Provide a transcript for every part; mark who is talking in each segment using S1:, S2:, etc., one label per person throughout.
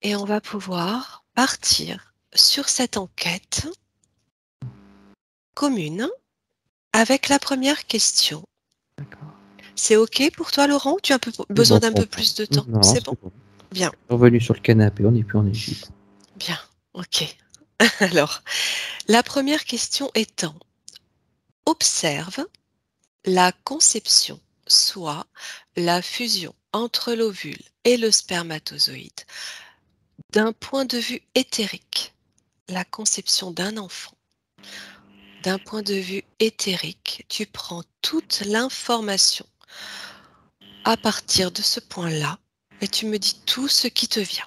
S1: et on va pouvoir partir sur cette enquête commune avec la première question.
S2: D'accord.
S1: C'est OK pour toi, Laurent? Ou tu as
S2: C'est
S1: besoin
S2: bon
S1: d'un
S2: pour
S1: peu
S2: moi.
S1: plus de temps?
S2: Non,
S1: C'est bon?
S2: c'est bon.
S1: Bien,
S2: Revenu sur le canapé, on n'est plus en Égypte.
S1: bien, OK. Alors, la première question étant, observe la conception, soit la fusion entre l'ovule et le spermatozoïde, d'un point de vue éthérique, la conception d'un enfant. D'un point de vue éthérique, tu prends toute l'information à partir de ce point-là et tu me dis tout ce qui te vient.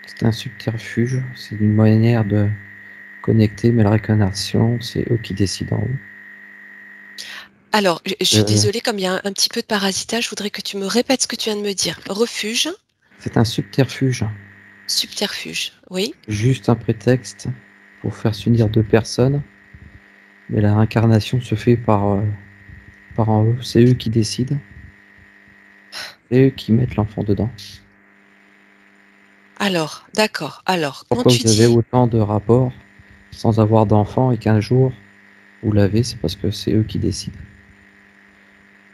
S2: C'est un subterfuge, c'est une manière de connecter, mais la réincarnation, c'est eux qui décident en haut.
S1: Alors, je suis
S2: Euh,
S1: désolée, comme il y a un petit peu de parasitage, je voudrais que tu me répètes ce que tu viens de me dire. Refuge,
S2: c'est un subterfuge,
S1: subterfuge, oui.
S2: juste un prétexte pour faire s'unir deux personnes, mais la réincarnation se fait par en eux, c'est eux qui décident, c'est eux qui mettent l'enfant dedans.
S1: Alors, d'accord. Alors, quand
S2: Pourquoi
S1: tu
S2: vous avez
S1: dis,
S2: autant de rapports sans avoir d'enfant et qu'un jour vous l'avez, c'est parce que c'est eux qui décident.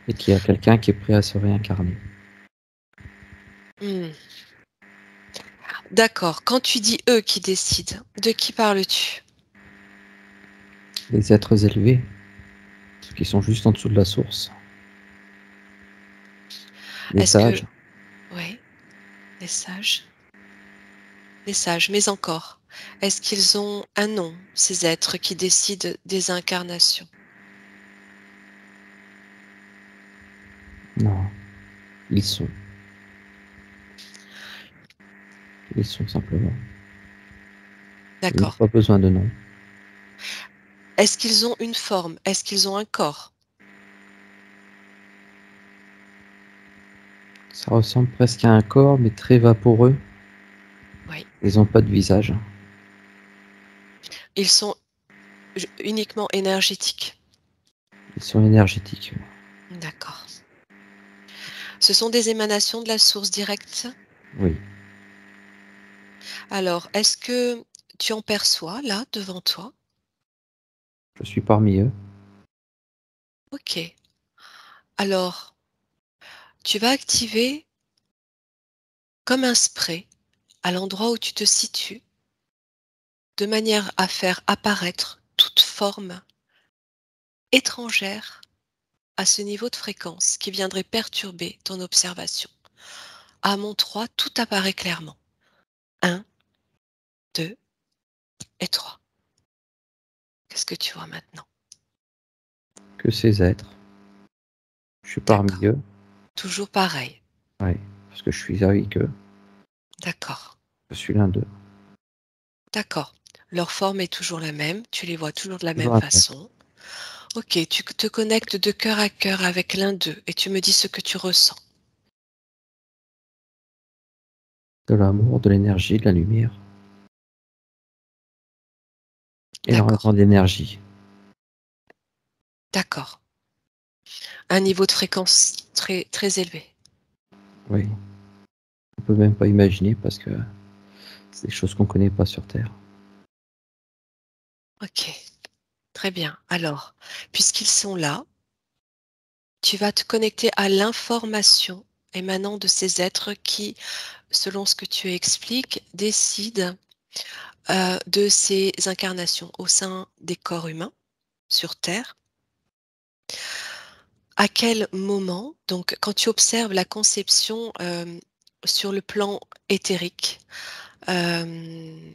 S2: Et qu'il y a quelqu'un qui est prêt à se réincarner.
S1: hmm, d'accord, quand tu dis eux qui décident, de qui parles-tu?
S2: Les êtres élevés, ceux qui sont juste en dessous de la source, les
S1: Est-ce que,
S2: sages,
S1: oui, les sages, mais encore, est-ce qu'ils ont un nom, ces êtres qui décident des incarnations?
S2: non, ils sont. Ils sont simplement. Ils n'ont
S1: D'accord.
S2: pas besoin de nom.
S1: Est-ce qu'ils ont une forme? Est-ce qu'ils ont un corps?
S2: Ça ressemble presque à un corps, mais très vaporeux.
S1: Oui.
S2: Ils n'ont pas de visage.
S1: Ils sont uniquement énergétiques.
S2: Ils sont énergétiques.
S1: D'accord. Ce sont des émanations de la source directe.
S2: Oui,
S1: Alors, est-ce que tu en perçois là devant toi?
S2: je suis parmi eux.
S1: Ok. Alors, tu vas activer comme un spray à l'endroit où tu te situes, de manière à faire apparaître toute forme étrangère à ce niveau de fréquence qui viendrait perturber ton observation. À mon 3, tout apparaît clairement. 1, 2 et 3. Qu'est-ce que tu vois maintenant?
S2: Que ces êtres. Je suis parmi
S1: D'accord.
S2: eux.
S1: Toujours pareil.
S2: Oui, parce que je suis avec eux.
S1: D'accord.
S2: Je suis l'un d'eux.
S1: D'accord. Leur forme est toujours la même. Tu les vois toujours de la
S2: Toujours
S1: même
S2: la même.
S1: façon. Ok, tu te connectes de cœur à cœur avec l'un d'eux et tu me dis ce que tu ressens.
S2: De l'amour, de l'énergie, de la lumière. Énormément
S1: D'accord.
S2: d'énergie.
S1: D'accord. Un niveau de fréquence très, très élevé.
S2: Oui. On peut même pas imaginer parce que c'est des choses qu'on connaît pas sur Terre.
S1: Ok. Très bien. Alors, puisqu'ils sont là, tu vas te connecter à l'information émanant de ces êtres qui, selon ce que tu expliques, décident de ces incarnations au sein des corps humains sur Terre. À quel moment, donc quand tu observes la conception sur le plan éthérique, euh,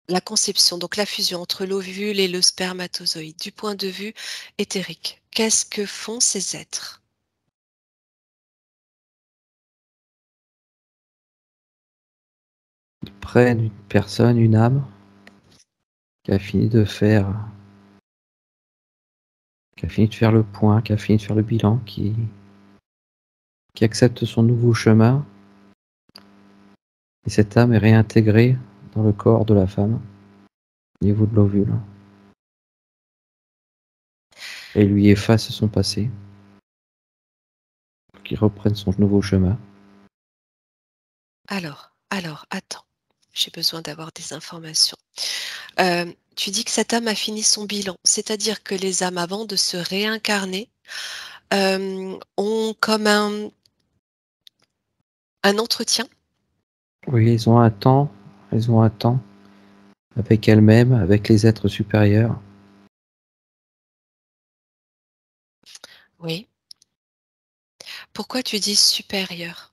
S1: la conception, donc la fusion entre l'ovule et le spermatozoïde, du point de vue éthérique, qu'est-ce que font ces êtres?
S2: Ils prennent une personne, une âme, qui a fini de faire qui a fini de faire le point, qui a fini de faire le bilan, qui accepte son nouveau chemin, et cette âme est réintégrée dans le corps de la femme, au niveau de l'ovule, et lui efface son passé. qu'il reprenne son nouveau chemin.
S1: Alors, attends, j'ai besoin d'avoir des informations. Tu dis que cette âme a fini son bilan, c'est-à-dire que les âmes avant de se réincarner, ont comme un entretien?
S2: Oui, elles ont un temps avec elles-mêmes, avec les êtres supérieurs.
S1: Oui. Pourquoi tu dis supérieur?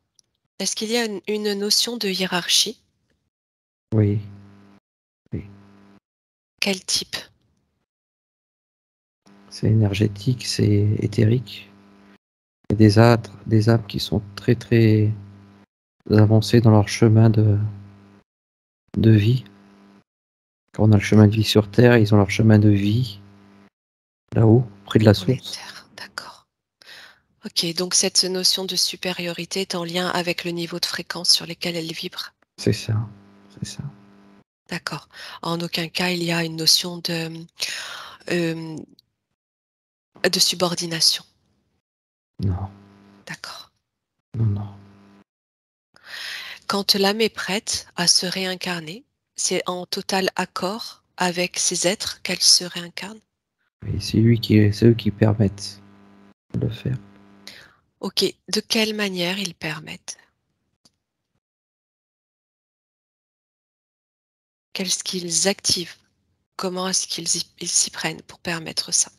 S1: Est-ce qu'il y a une notion de hiérarchie?
S2: Oui, oui.
S1: Quel type?
S2: C'est énergétique, c'est éthérique. Il y a des âmes qui sont très très avancées dans leur chemin de vie. Quand on a le chemin de vie sur Terre, ils ont leur chemin de vie là-haut, près de la
S1: Dans les
S2: source.
S1: terres, d'accord. Ok, donc cette notion de supériorité est en lien avec le niveau de fréquence sur lequel elle vibre.
S2: C'est ça, c'est ça.
S1: D'accord. En aucun cas, il y a une notion euh, de subordination.
S2: Non,
S1: D'accord.
S2: non, non.
S1: Quand l'âme est prête à se réincarner, c'est en total accord avec ces êtres qu'elle se réincarne.
S2: Et c'est eux qui permettent de le faire.
S1: Ok, de quelle manière ils permettent? Qu'est-ce qu'ils activent? Comment est-ce ils s'y prennent pour permettre ça?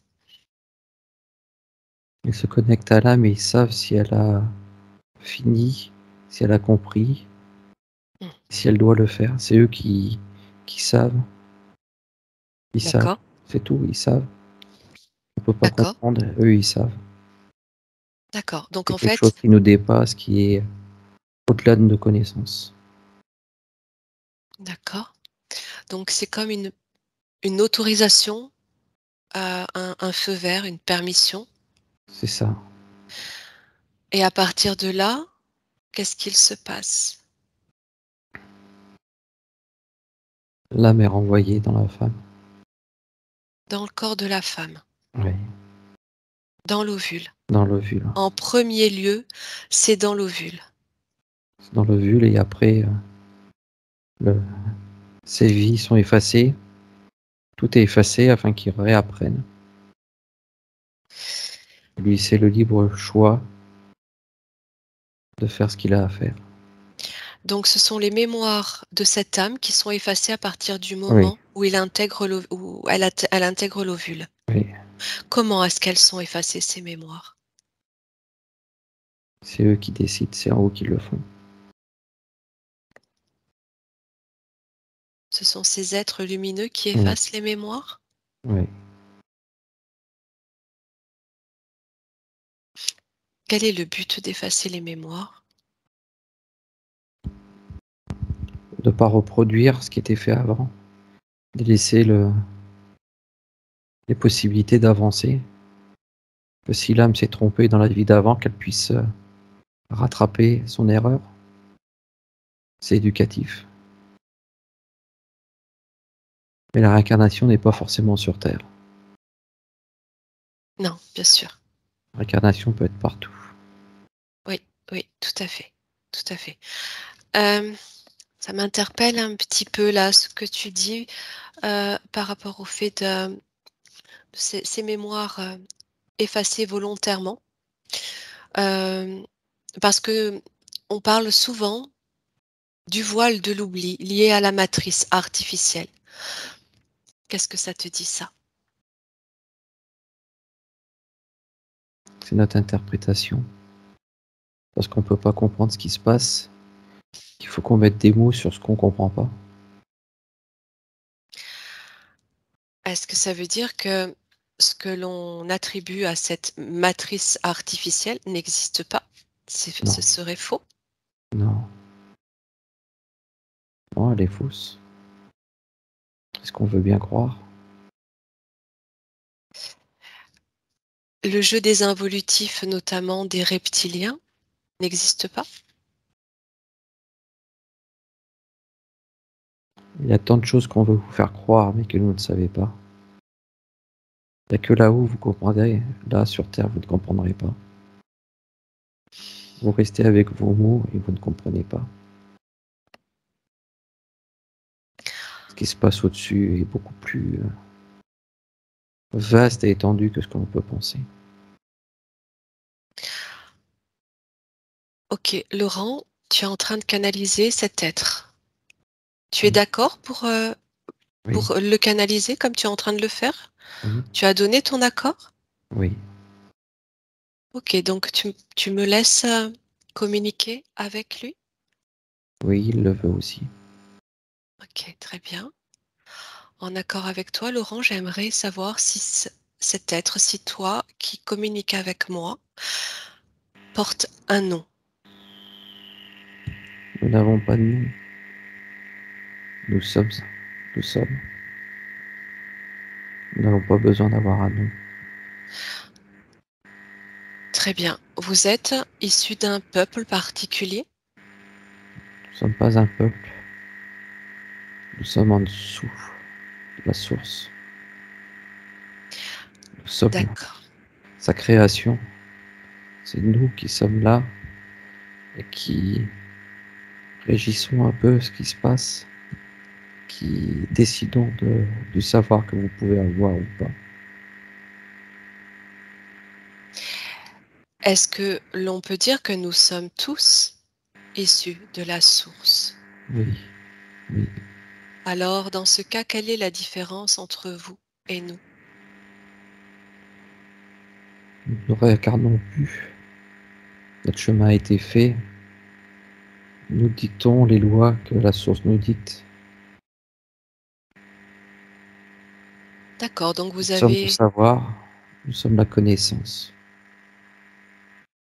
S2: Ils se connectent à l'âme et ils savent si elle a fini, si elle a compris,
S1: Hmm.
S2: si elle doit le faire. C'est eux qui savent. Ils savent.
S1: D'accord,
S2: C'est tout, ils savent. On peut pas
S1: d'accord,
S2: comprendre, eux ils savent.
S1: d'accord. Donc
S2: C'est
S1: en
S2: quelque chose
S1: fait,
S2: qui nous dépasse, qui est au-delà de nos connaissances.
S1: d'accord. Donc c'est comme une autorisation, un feu vert, une permission.
S2: C'est ça.
S1: Et à partir de là, qu'est-ce qu'il se passe?
S2: L'âme est renvoyée dans la femme.
S1: Dans le corps de la femme,
S2: Oui.
S1: dans l'ovule.
S2: Dans l'ovule.
S1: En premier lieu, c'est dans l'ovule.
S2: C'est dans l'ovule et après, le ses vies sont effacées. Tout est effacé afin qu'il réapprenne. Lui, c'est le libre choix de faire ce qu'il a à faire.
S1: Donc ce sont les mémoires de cette âme qui sont effacées à partir du
S2: Oui,
S1: moment où elle intègre l'ovule.
S2: oui.
S1: Comment est-ce qu'elles sont effacées, ces mémoires?
S2: C'est eux qui décident, c'est en haut qui le font.
S1: Ce sont ces êtres lumineux qui
S2: Oui,
S1: effacent les mémoires?
S2: oui.
S1: Quel est le but d'effacer les mémoires?
S2: De pas reproduire ce qui était fait avant, de laisser les possibilités d'avancer. Que si l'âme s'est trompée dans la vie d'avant, qu'elle puisse rattraper son erreur. C'est éducatif. Mais la réincarnation n'est pas forcément sur Terre.
S1: Non, bien sûr.
S2: La réincarnation peut être partout.
S1: Oui, oui, tout à fait, tout à fait. Hem, Ça m'interpelle un petit peu là, ce que tu dis, par rapport au fait de ces mémoires, effacées volontairement. Hem, Parce qu'on parle souvent du voile de l'oubli lié à la matrice artificielle. Qu'est-ce que ça te dit ça?
S2: C'est notre interprétation. Parce qu'on peut pas comprendre ce qui se passe. Il faut qu'on mette des mots sur ce qu'on comprend pas.
S1: Est-ce que ça veut dire que ce que l'on attribue à cette matrice artificielle n'existe pas? Ce
S2: Non,
S1: serait faux?
S2: non, non, elle est fausse. C'est ce qu'on veut bien croire.
S1: Le jeu des involutifs, notamment des reptiliens, n'existe pas?
S2: Il y a tant de choses qu'on veut vous faire croire, mais que vous ne savez pas. Il n'y a que là-haut vous comprendrez. Là, sur Terre, vous ne comprendrez pas. Vous restez avec vos mots et vous ne comprenez pas. Ce qui se passe au-dessus est beaucoup plus vaste et étendu que ce qu'on peut penser.
S1: Ok, Laurent, tu es en train de canaliser cet être. Tu es
S2: Oui,
S1: d'accord
S2: oui,
S1: pour le canaliser comme tu es en train de le faire?
S2: oui,
S1: Tu as donné ton accord?
S2: oui,
S1: Ok, donc tu me laisses communiquer avec lui?
S2: oui, il le veut aussi.
S1: Ok, très bien. En accord avec toi, Laurent, j'aimerais savoir si cet être, si toi qui communiques avec moi, porte un nom.
S2: Nous n'avons pas de nous. Nous sommes. Nous sommes. Nous n'avons pas besoin d'avoir un nom.
S1: Très bien. Vous êtes issu d'un peuple particulier?
S2: Nous ne sommes pas un peuple. Nous sommes en dessous de la source. Nous sommes
S1: D'accord.
S2: sa création. C'est nous qui sommes là et qui régissons un peu ce qui se passe, qui décidons du savoir que vous pouvez avoir ou pas.
S1: Est-ce que l'on peut dire que nous sommes tous issus de la source?
S2: Oui, oui.
S1: Alors, dans ce cas, quelle est la différence entre vous et nous?
S2: Nous ne réincarnons plus. Notre chemin a été fait. Nous dictons les lois que la source nous dicte.
S1: D'accord, donc
S2: Nous
S1: vous
S2: sommes le
S1: avez...
S2: savoir, nous sommes la connaissance.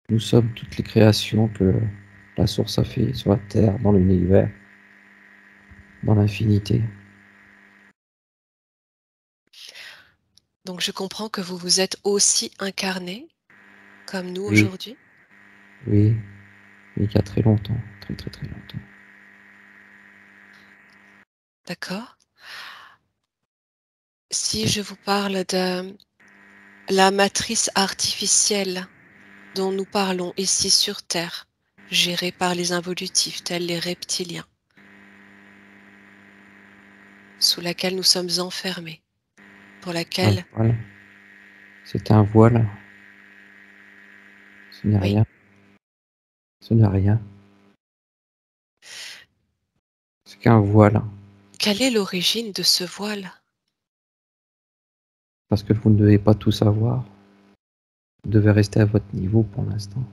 S2: Nous sommes toutes les créations que la source a fait sur la Terre, dans l'univers, dans l'infinité.
S1: Donc je comprends que vous vous êtes aussi incarné comme nous
S2: Oui,
S1: aujourd'hui.
S2: oui, il y a très longtemps, très très très longtemps.
S1: D'accord? Si je vous parle de la matrice artificielle dont nous parlons ici sur Terre, gérée par les involutifs tels les reptiliens, sous laquelle nous sommes enfermés, pour
S2: Un
S1: laquelle,
S2: voile, c'est un voile, ce n'est
S1: oui,
S2: rien, ce n'est rien, c'est qu'un voile,
S1: quelle est l'origine de ce voile?
S2: parce que vous ne devez pas tout savoir, vous devez rester à votre niveau pour l'instant.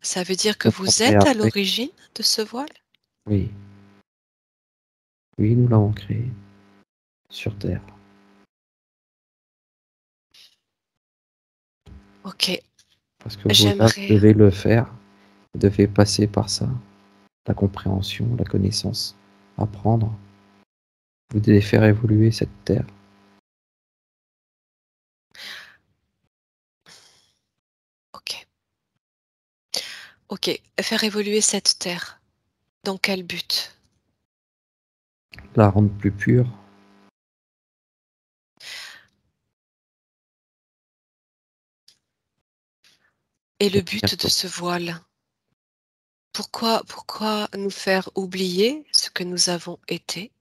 S1: Ça veut dire que
S2: Vous
S1: vous
S2: comprendrez
S1: êtes à
S2: après.
S1: l'origine de ce voile?
S2: Oui, oui, nous l'avons créé sur Terre,
S1: Ok,
S2: parce que vous là, vous
S1: j'aimerais,
S2: devez le faire, vous devez passer par ça, la compréhension, la connaissance, apprendre. Vous devez faire évoluer cette Terre.
S1: ok, ok, faire évoluer cette terre. Dans quel but?
S2: La rendre plus pure.
S1: Et le
S2: Pour bien
S1: but de
S2: com
S1: ce voile? Pourquoi nous faire oublier ce que nous avons été?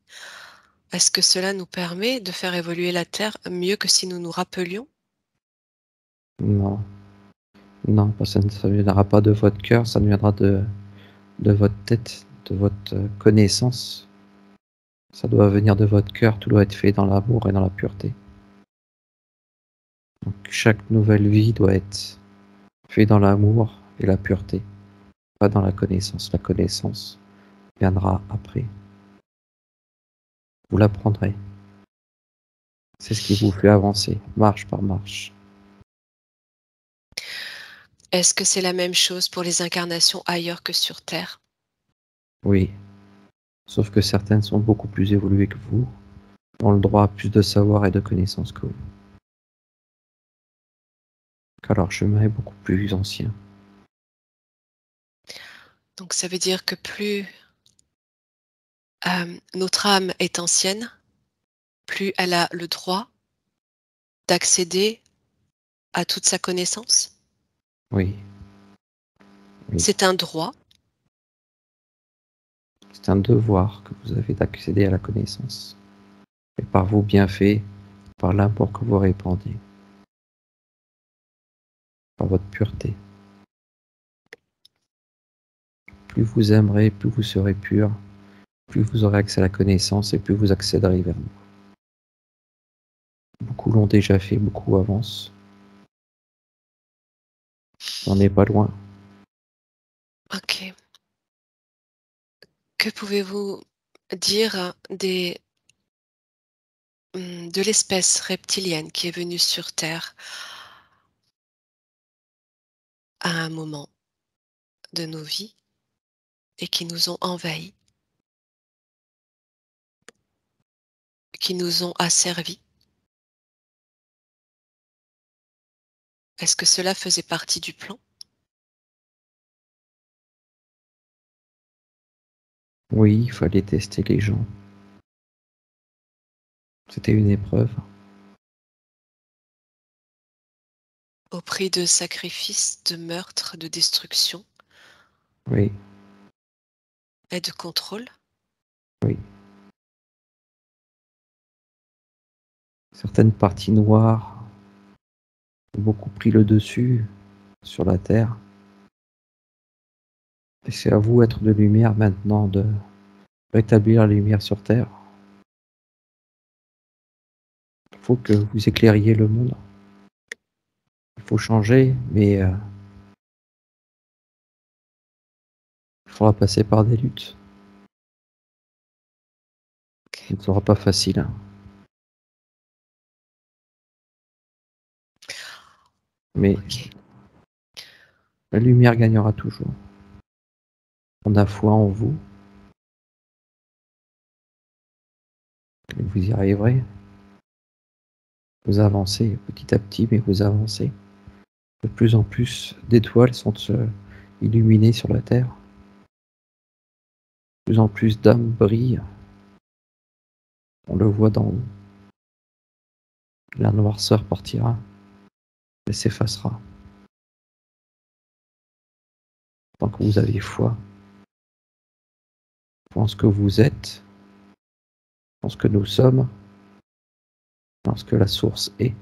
S1: Est-ce que cela nous permet de faire évoluer la Terre mieux que si nous nous rappelions?
S2: non, non, parce que ça ne viendra pas de votre cœur, ça ne viendra de votre tête, de votre connaissance. Ça doit venir de votre cœur, tout doit être fait dans l'amour et dans la pureté. Donc chaque nouvelle vie doit être fait dans l'amour et la pureté, pas dans la connaissance. La connaissance viendra après. Vous l'apprendrez. C'est ce qui vous fait avancer, marche par marche.
S1: Est-ce que c'est la même chose pour les incarnations ailleurs que sur Terre?
S2: Oui, sauf que certaines sont beaucoup plus évoluées que vous, ont le droit à plus de savoir et de connaissances que vous. Car leur chemin est beaucoup plus ancien.
S1: Donc ça veut dire que plus notre âme est ancienne, plus elle a le droit d'accéder à toute sa connaissance?
S2: Oui, Oui.
S1: C'est un droit.
S2: C'est un devoir que vous avez d'accéder à la connaissance. Et par vos bienfaits, par l'amour que vous répandez, par votre pureté. Plus vous aimerez, plus vous serez pur, plus vous aurez accès à la connaissance et plus vous accéderez vers nous. Beaucoup l'ont déjà fait, beaucoup avancent. On n'est pas loin.
S1: OK. Que pouvez-vous dire de l'espèce reptilienne qui est venue sur Terre à un moment de nos vies et qui nous ont envahis, qui nous ont asservis? Est-ce que cela faisait partie du plan?
S2: Oui, il fallait tester les gens. C'était une épreuve.
S1: Au prix de sacrifices, de meurtres, de destruction
S2: Oui,
S1: et de contrôle?
S2: oui. Certaines parties noires ont beaucoup pris le dessus sur la Terre. Et c'est à vous, être de lumière maintenant, de rétablir la lumière sur Terre. Il faut que vous éclairiez le monde. Il faut changer, mais il faudra passer par des luttes. Ce
S1: OK.
S2: ne sera pas facile, hein. Mais
S1: OK.
S2: la lumière gagnera toujours. On a foi en vous et vous y arriverez. Vous avancez petit à petit, mais vous avancez. De plus en plus d'étoiles sont illuminées sur la Terre. De plus en plus d'âmes brillent. On le voit d'en haut. La noirceur partira et s'effacera. Tant que vous avez foi en ce que vous êtes, en ce que nous sommes, en ce que la source est.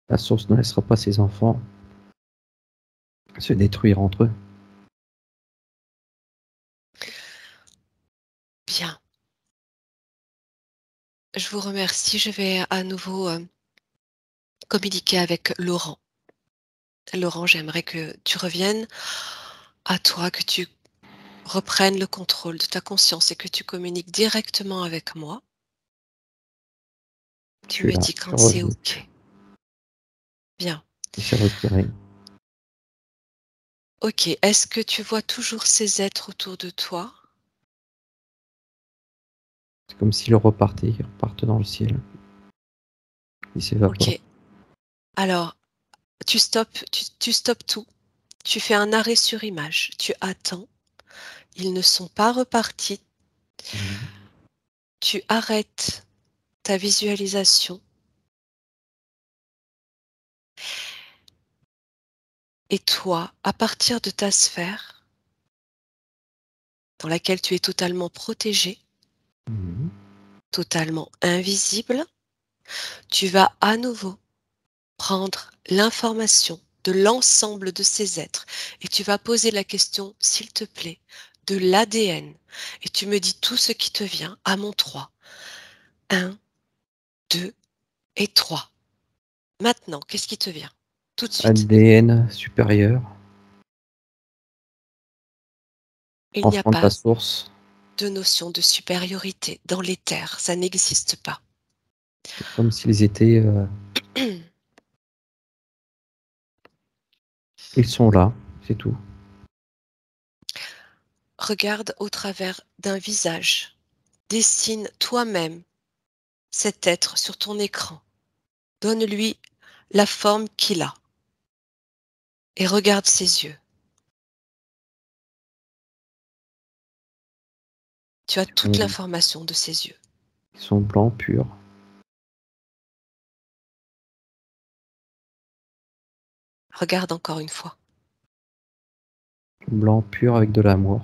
S2: La source ne laissera pas ses enfants se détruire entre eux.
S1: Bien. Je vous remercie. Je vais à nouveau, communiquer avec Laurent. Laurent, j'aimerais que tu reviennes à toi, que tu reprennes le contrôle de ta conscience et que tu communiques directement avec moi.
S2: Je
S1: Tu
S2: suis
S1: me
S2: là,
S1: dis
S2: je suis
S1: quand c'est
S2: revenu.
S1: OK. Bien.
S2: Il s'est retiré.
S1: OK. Est-ce que tu vois toujours ces êtres autour de toi?
S2: C'est comme s'il repartait, il reparte dans le ciel. Il s'évapore.
S1: OK. Alors, tu stoppes tout. Tu fais un arrêt sur image. Tu attends. Ils ne sont pas repartis.
S2: Mhm.
S1: Tu arrêtes ta visualisation et toi, à partir de ta sphère, dans laquelle tu es totalement protégé,
S2: Mhm.
S1: totalement invisible, tu vas à nouveau prendre l'information de l'ensemble de ces êtres et tu vas poser la question, s'il te plaît, de l'ADN. Et tu me dis tout ce qui te vient à mon 3. 1, 2 et 3. Maintenant, qu'est-ce qui te vient? Tout de suite.
S2: ADN supérieur,
S1: Il n'y a
S2: enfant de la
S1: pas
S2: source,
S1: de notion de supériorité dans les terres, ça n'existe pas.
S2: comme s'ils étaient, ils sont là, c'est tout.
S1: Regarde au travers d'un visage. Dessine toi-même cet être sur ton écran. Donne-lui la forme qu'il a et regarde ses yeux. Tu as toute
S2: Ils
S1: l'information de ses yeux.
S2: sont blancs, purs.
S1: Regarde encore une fois.
S2: Blanc pur avec de l'amour.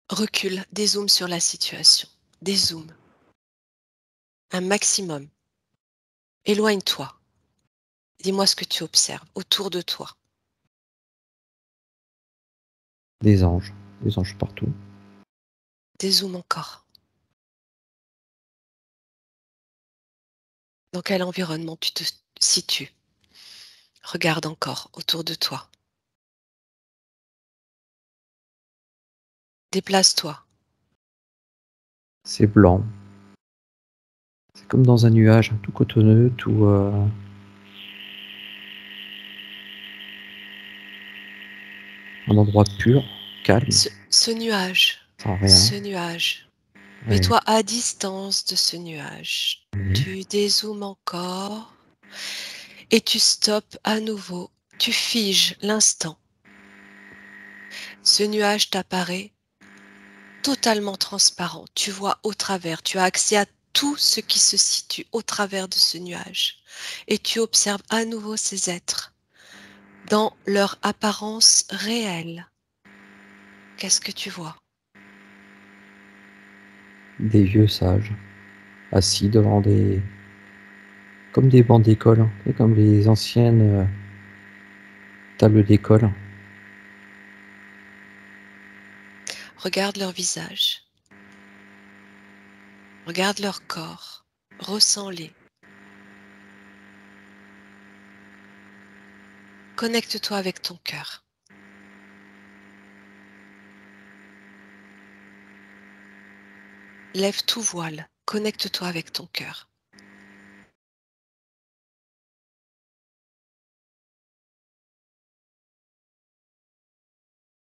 S1: Recule, dézoome sur la situation. Dézoome, un maximum. Éloigne-toi. Dis-moi ce que tu observes autour de toi.
S2: Des anges partout.
S1: Dézoome encore. Dans quel environnement tu te situes? Regarde encore autour de toi. Déplace-toi.
S2: C'est blanc. C'est comme dans un nuage, tout cotonneux, tout un endroit pur, calme,
S1: Ce nuage,
S2: sans rien.
S1: ce nuage.
S2: Ouais.
S1: Mets-toi à distance de ce nuage.
S2: Oui.
S1: Tu dézoomes encore et tu stoppes à nouveau. Tu figes l'instant. Ce nuage t'apparaît totalement transparent. Tu vois au travers. Tu as accès à tout ce qui se situe au travers de ce nuage. Et tu observes à nouveau ces êtres dans leur apparence réelle. Qu'est-ce que tu vois?
S2: Des vieux sages, assis devant comme des bancs d'école, hein, tu sais, comme les anciennes tables d'école.
S1: Regarde leur visage. Regarde leur corps. Ressens-les. Connecte-toi avec ton cœur. Lève tout voile. Connecte-toi avec ton cœur.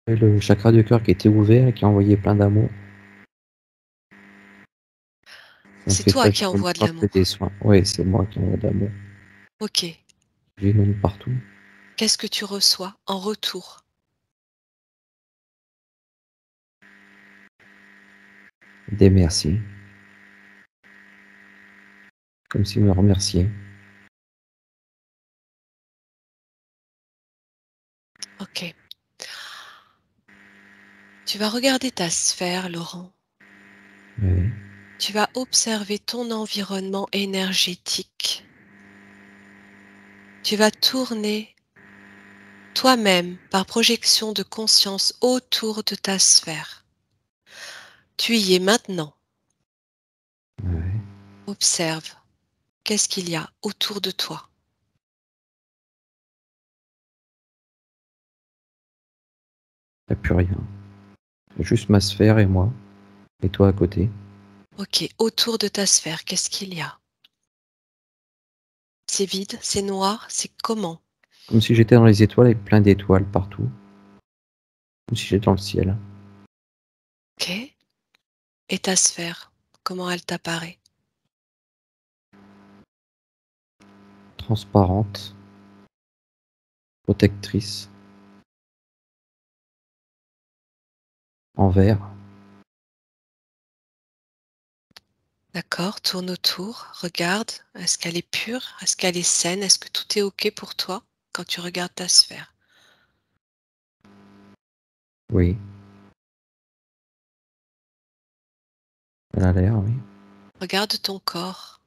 S2: Et le chakra du cœur qui était ouvert et qui envoyait plein d'amour. Ça me
S1: C'est
S2: fait
S1: toi
S2: très
S1: qui
S2: chaud
S1: envoies de
S2: quand je fais
S1: l'amour.
S2: des soins. Oui, c'est moi qui envoie de l'amour.
S1: Ok.
S2: J'inonde partout.
S1: Qu'est-ce que tu reçois en retour?
S2: Des merci. Comme s'ils me remerciaient.
S1: Ok. Tu vas regarder ta sphère, Laurent.
S2: Oui.
S1: Tu vas observer ton environnement énergétique. Tu vas tourner toi-même par projection de conscience autour de ta sphère. Tu y es maintenant.
S2: Ouais.
S1: Observe. Qu'est-ce qu'il y a autour de toi?
S2: Il n'y a plus rien. Juste ma sphère et moi. Et toi à côté.
S1: Ok. Autour de ta sphère, qu'est-ce qu'il y a? C'est vide, c'est noir, c'est comment?
S2: Comme si j'étais dans les étoiles avec plein d'étoiles partout. Comme si j'étais dans le ciel.
S1: Ok. Et ta sphère, comment elle t'apparaît?
S2: Transparente. Protectrice. En vert.
S1: D'accord, tourne autour, regarde, est-ce qu'elle est pure? Est-ce qu'elle est saine? Est-ce que tout est OK pour toi quand tu regardes ta sphère?
S2: Oui. Elle a l'air, oui.
S1: Regarde ton corps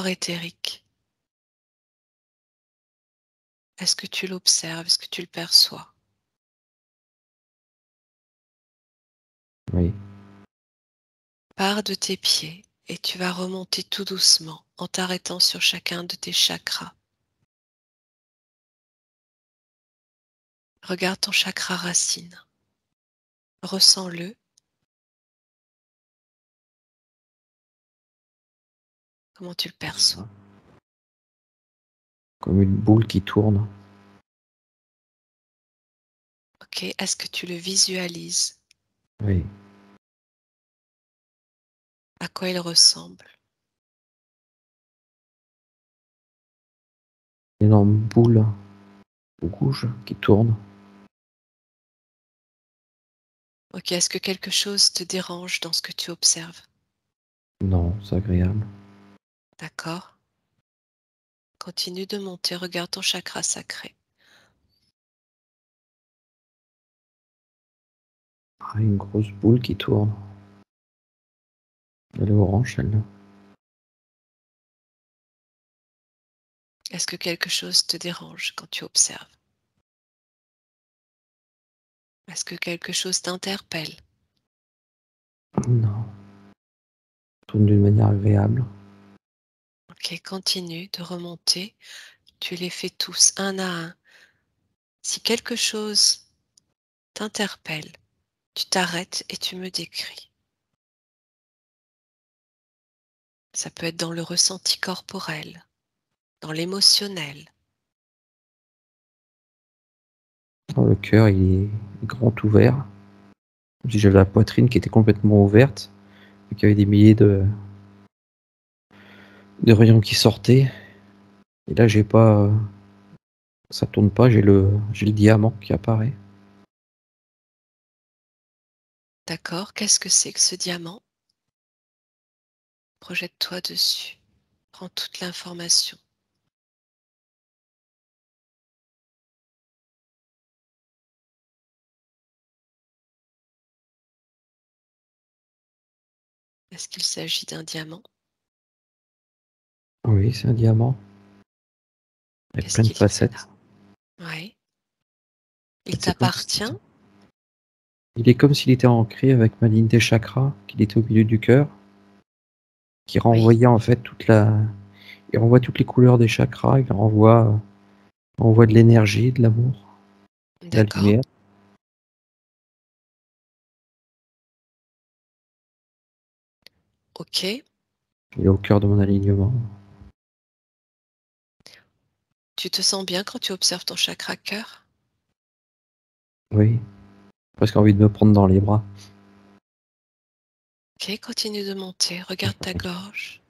S1: éthérique. Est-ce que tu l'observes? Est-ce que tu le perçois?
S2: Oui.
S1: Pars de tes pieds et tu vas remonter tout doucement en t'arrêtant sur chacun de tes chakras. Regarde ton chakra racine. Ressens-le. Comment tu le perçois?
S2: Comme une boule qui tourne.
S1: OK, est-ce que tu le visualises?
S2: Oui.
S1: À quoi il ressemble?
S2: Une énorme boule rouge qui tourne.
S1: OK, est-ce que quelque chose te dérange dans ce que tu observes?
S2: Non, c'est agréable.
S1: D'accord. Continue de monter, regarde ton chakra sacré.
S2: Ah, une grosse boule qui tourne. Elle est orange, celle-là.
S1: Est-ce que quelque chose te dérange quand tu observes? Est-ce que quelque chose t'interpelle?
S2: Non, elle tourne d'une manière agréable.
S1: Ok, continue de remonter. Tu les fais tous un à un. Si quelque chose t'interpelle, tu t'arrêtes et tu me décris. Ça peut être dans le ressenti corporel, dans l'émotionnel.
S2: Le cœur, il est grand ouvert. Si j'avais la poitrine qui était complètement ouverte, et qu'il y avait des milliers de rayons qui sortaient. Et là, j'ai pas, ça tourne pas, j'ai le diamant qui apparaît.
S1: D'accord? Qu'est-ce que c'est que ce diamant? Projette-toi dessus. Prends toute l'information. Est-ce qu'il s'agit d'un diamant?
S2: Oui, c'est un diamant avec
S1: Qu'est-ce
S2: plein de
S1: qu'il y fait
S2: facettes.
S1: là? Oui.
S2: En
S1: Il
S2: fait, c'est comme si
S1: t'appartient?
S2: il est comme s'il était ancré avec ma ligne des chakras, qu'il était au milieu du cœur, qui
S1: Oui.
S2: renvoyait en fait il renvoie toutes les couleurs des chakras, il renvoie de l'énergie, de l'amour, de la
S1: D'accord.
S2: lumière.
S1: Ok.
S2: Il est au cœur de mon alignement.
S1: Tu te sens bien quand tu observes ton chakra cœur?
S2: Oui, presque envie de me prendre dans les bras.
S1: Ok, continue de monter. Regarde ta gorge.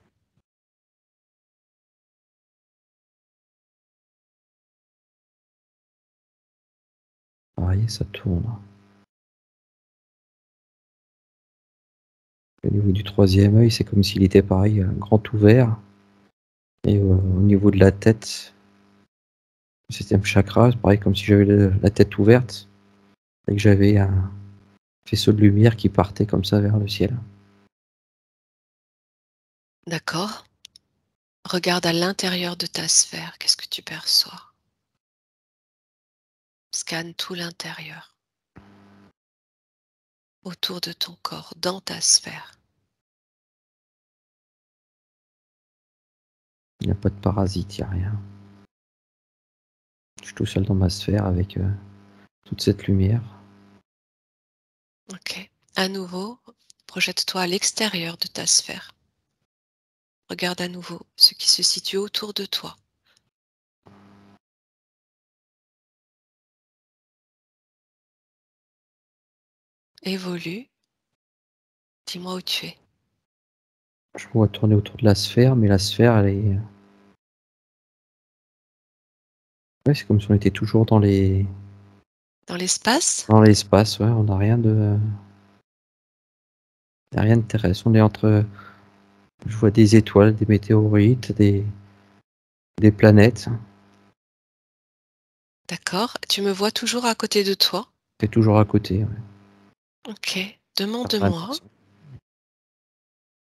S2: Pareil, ça tourne. Au niveau du troisième œil, c'est comme s'il était pareil, grand ouvert. Et au niveau de la tête, le septième chakra, c'est pareil comme si j'avais la tête ouverte et que j'avais un faisceau de lumière qui partait comme ça vers le ciel.
S1: D'accord. Regarde à l'intérieur de ta sphère. Qu'est-ce que tu perçois? Scanne tout l'intérieur. Autour de ton corps, dans ta sphère.
S2: Il n'y a pas de parasite, il n'y a rien. Je suis tout seul dans ma sphère avec toute cette lumière.
S1: Ok. À nouveau, projette-toi à l'extérieur de ta sphère. Regarde à nouveau ce qui se situe autour de toi. Évolue. Dis-moi où tu es.
S2: Je me vois tourner autour de la sphère, mais la sphère, elle est. Ouais, c'est comme si on était toujours
S1: Dans l'espace?
S2: dans l'espace, ouais, on n'a rien y a rien de terrestre. On est entre. Je vois des étoiles, des météorites, des planètes.
S1: D'accord. Tu me vois toujours à côté de toi?
S2: C'est toujours à côté, ouais.
S1: Ok.
S2: J'ai
S1: Demande-moi.
S2: l'impression.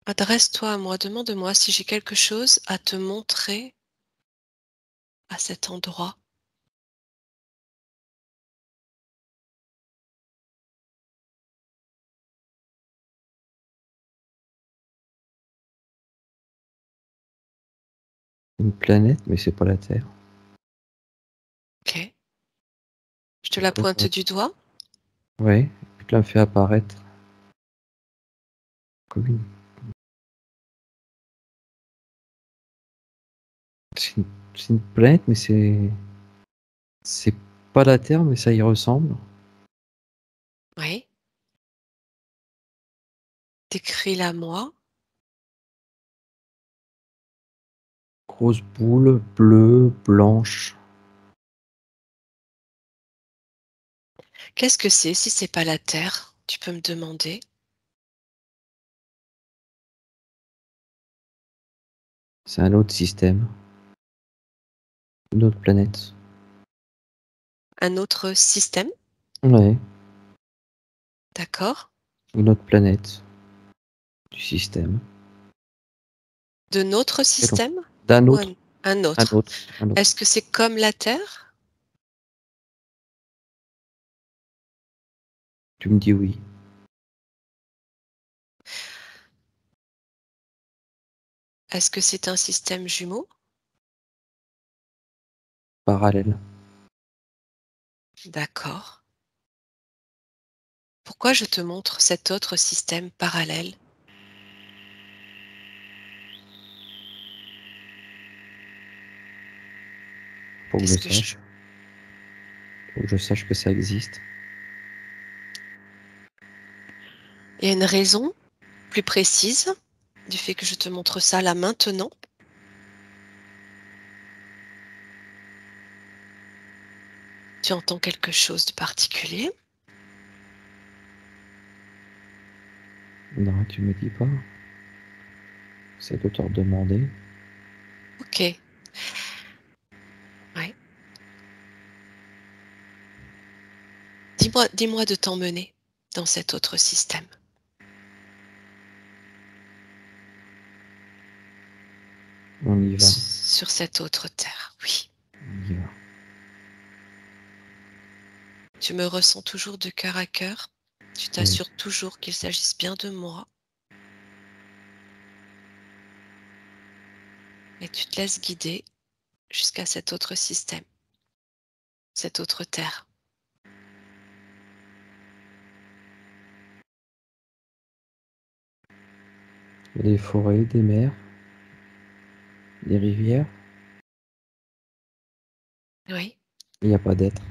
S1: Adresse-toi à moi. Demande-moi si j'ai quelque chose à te montrer à cet endroit.
S2: Une planète, mais c'est pas la Terre.
S1: Ok. Je te la pointe du doigt.
S2: Ouais, puis tu la fait apparaître comme une. C'est une planète, mais c'est pas la Terre, mais ça y ressemble.
S1: Oui. Décris-la moi.
S2: Grosse boule bleue, blanche.
S1: Qu'est-ce que c'est si c'est pas la Terre? Tu peux me demander.
S2: C'est un autre système. Une autre planète.
S1: Un autre système?
S2: Ouais,
S1: D'accord.
S2: une autre planète du système.
S1: De notre
S2: Et donc,
S1: système?
S2: d'un
S1: Ou
S2: autre,
S1: un
S2: un
S1: autre?
S2: autre, un autre.
S1: Est-ce que c'est comme la Terre?
S2: Tu me dis oui.
S1: Est-ce que c'est un système jumeau?
S2: Parallèle.
S1: D'accord. Pourquoi je te montre cet autre système parallèle?
S2: Faut que je
S1: Qu'est-ce que je...
S2: sache. Faut que je sache que ça existe.
S1: Il y a une raison plus précise du fait que je te montre ça là maintenant? Tu entends quelque chose de particulier?
S2: Non, tu me dis pas. C'est de te redemander.
S1: Ok. Ouais. Dis-moi de t'emmener dans cet autre système,
S2: On y va.
S1: sur cette autre terre. Oui.
S2: On y va.
S1: Tu me ressens toujours de cœur à cœur. Tu
S2: Oui.
S1: t'assures toujours qu'il s'agisse bien de moi et tu te laisses guider jusqu'à cet autre système, cette autre terre.
S2: Il y a des forêts, des mers, des rivières.
S1: Oui,
S2: Il n'y a pas d'être.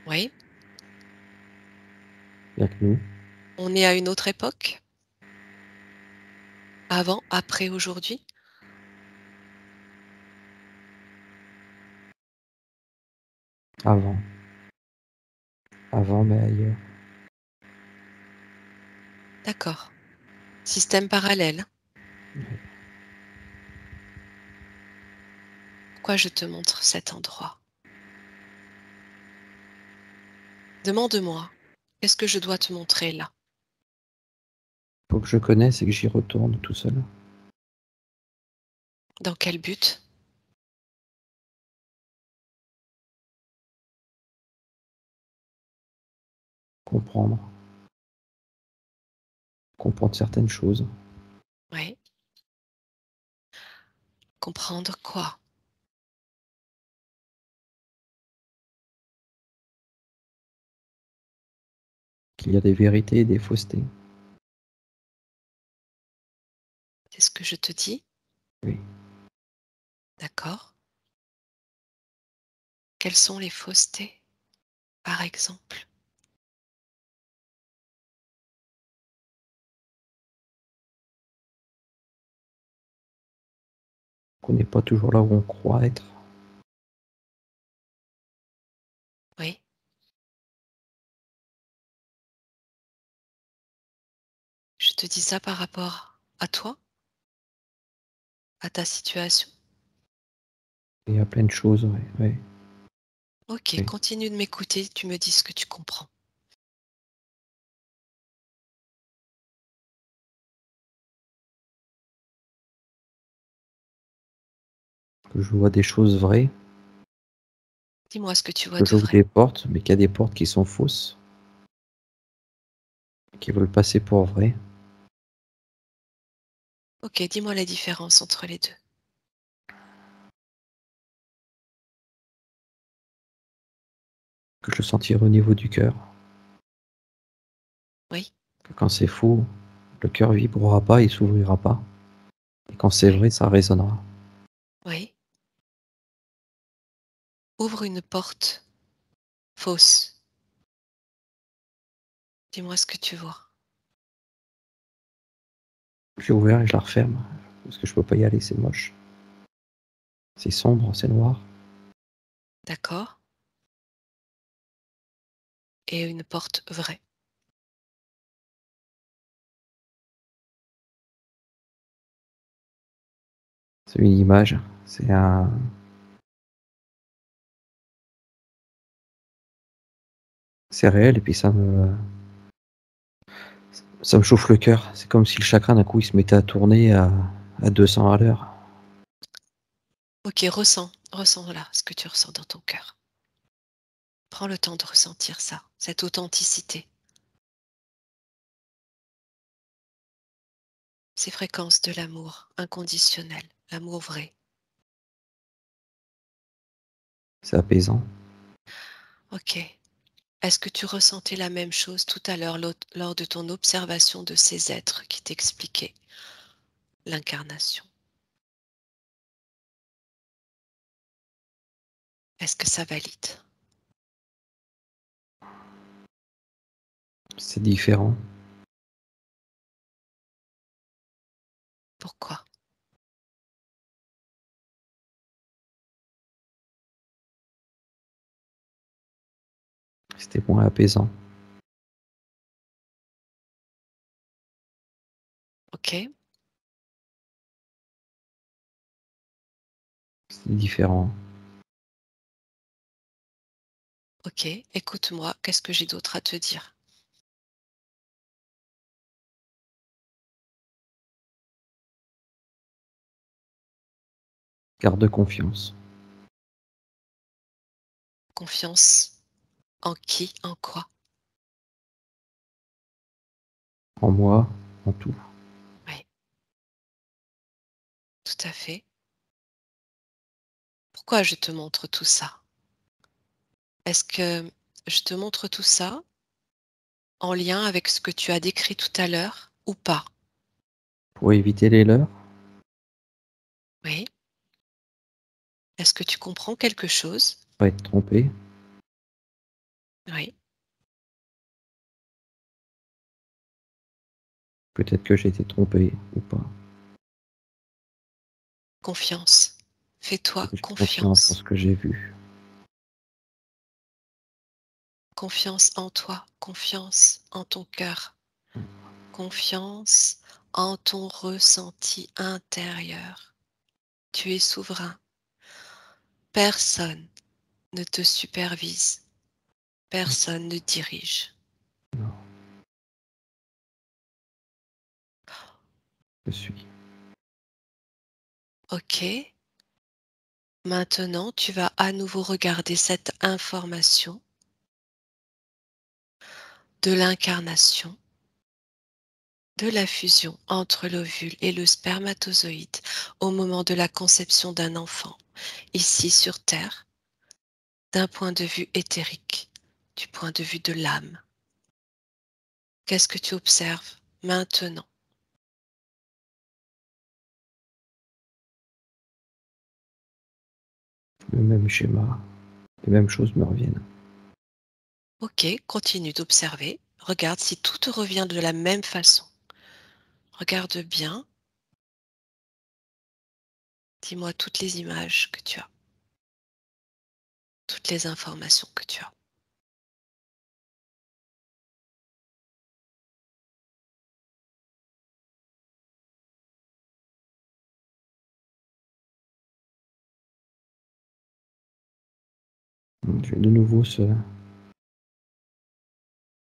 S1: oui.
S2: Il n'y a que nous.
S1: On est à une autre époque? Avant, après, aujourd'hui?
S2: Avant. Avant, mais ailleurs.
S1: D'accord. Système parallèle. Pourquoi je te montre cet endroit? Demande-moi, qu'est-ce que je dois te montrer là?
S2: Faut que je connaisse et que j'y retourne tout seul.
S1: Dans quel but?
S2: Comprendre. Comprendre certaines choses.
S1: Oui. Comprendre quoi?
S2: Qu'il y a des vérités et des faussetés.
S1: C'est ce que je te dis?
S2: Oui.
S1: D'accord. Quelles sont les faussetés, par exemple?
S2: Qu'on n'est pas toujours là où on croit être.
S1: Oui. Je te dis ça par rapport à toi, à ta situation.
S2: Il y a plein de choses, ouais. Ouais.
S1: Ok,
S2: Oui.
S1: continue de m'écouter, tu me dis ce que tu comprends.
S2: Que je vois des choses vraies.
S1: Dis-moi ce que tu vois
S2: Que
S1: de
S2: j'ouvre
S1: vrai.
S2: des portes, mais qu'il y a des portes qui sont fausses. Qui veulent passer pour vraies.
S1: Ok, dis-moi la différence entre les deux.
S2: Que je sentirai au niveau du cœur.
S1: Oui,
S2: Que quand c'est faux, le cœur vibrera pas, il s'ouvrira pas. Et quand c'est
S1: oui,
S2: vrai, ça résonnera.
S1: oui. Ouvre une porte fausse. Dis-moi ce que tu vois.
S2: J'ai ouvert et je la referme. Parce que je peux pas y aller, c'est moche. C'est sombre, c'est noir.
S1: D'accord? Et une porte vraie.
S2: C'est une image. C'est un c'est réel et puis ça me chauffe le cœur. C'est comme si le chakra d'un coup il se mettait à tourner à 200 à l'heure.
S1: Ok, ressens là ce que tu ressens dans ton cœur. Prends le temps de ressentir ça, cette authenticité, ces fréquences de l'amour inconditionnel, l'amour vrai.
S2: C'est apaisant.
S1: Ok. Est-ce que tu ressentais la même chose tout à l'heure lors de ton observation de ces êtres qui t'expliquaient l'incarnation? Est-ce que ça valide?
S2: C'est différent.
S1: Pourquoi?
S2: C'était moins apaisant.
S1: Ok,
S2: C'est différent.
S1: ok, écoute-moi, qu'est-ce que j'ai d'autre à te dire?
S2: Garde confiance.
S1: Confiance en qui, en quoi?
S2: En moi, en tout.
S1: Oui, tout à fait. Pourquoi je te montre tout ça? Est-ce que je te montre tout ça en lien avec ce que tu as décrit tout à l'heure ou pas?
S2: Pour éviter les leurs,
S1: Oui. Est-ce que tu comprends quelque chose?
S2: pas être trompé.
S1: Oui.
S2: Peut-être que j'ai été trompé ou pas.
S1: Confiance. Fais-toi
S2: J'ai confiance en ce
S1: confiance.
S2: que j'ai vu.
S1: Confiance en toi, confiance en ton cœur, confiance en ton ressenti intérieur. Tu es souverain. Personne ne te supervise, personne ne dirige.
S2: Non, je suis.
S1: Ok, maintenant tu vas à nouveau regarder cette information de l'incarnation, de la fusion entre l'ovule et le spermatozoïde au moment de la conception d'un enfant, ici sur Terre, d'un point de vue éthérique, du point de vue de l'âme. Qu'est-ce que tu observes maintenant?
S2: Le même schéma, les mêmes choses me reviennent.
S1: Ok, continue d'observer. Regarde si tout te revient de la même façon. Regarde bien. Dis-moi toutes les images que tu as, toutes les informations que tu as.
S2: J'ai de nouveau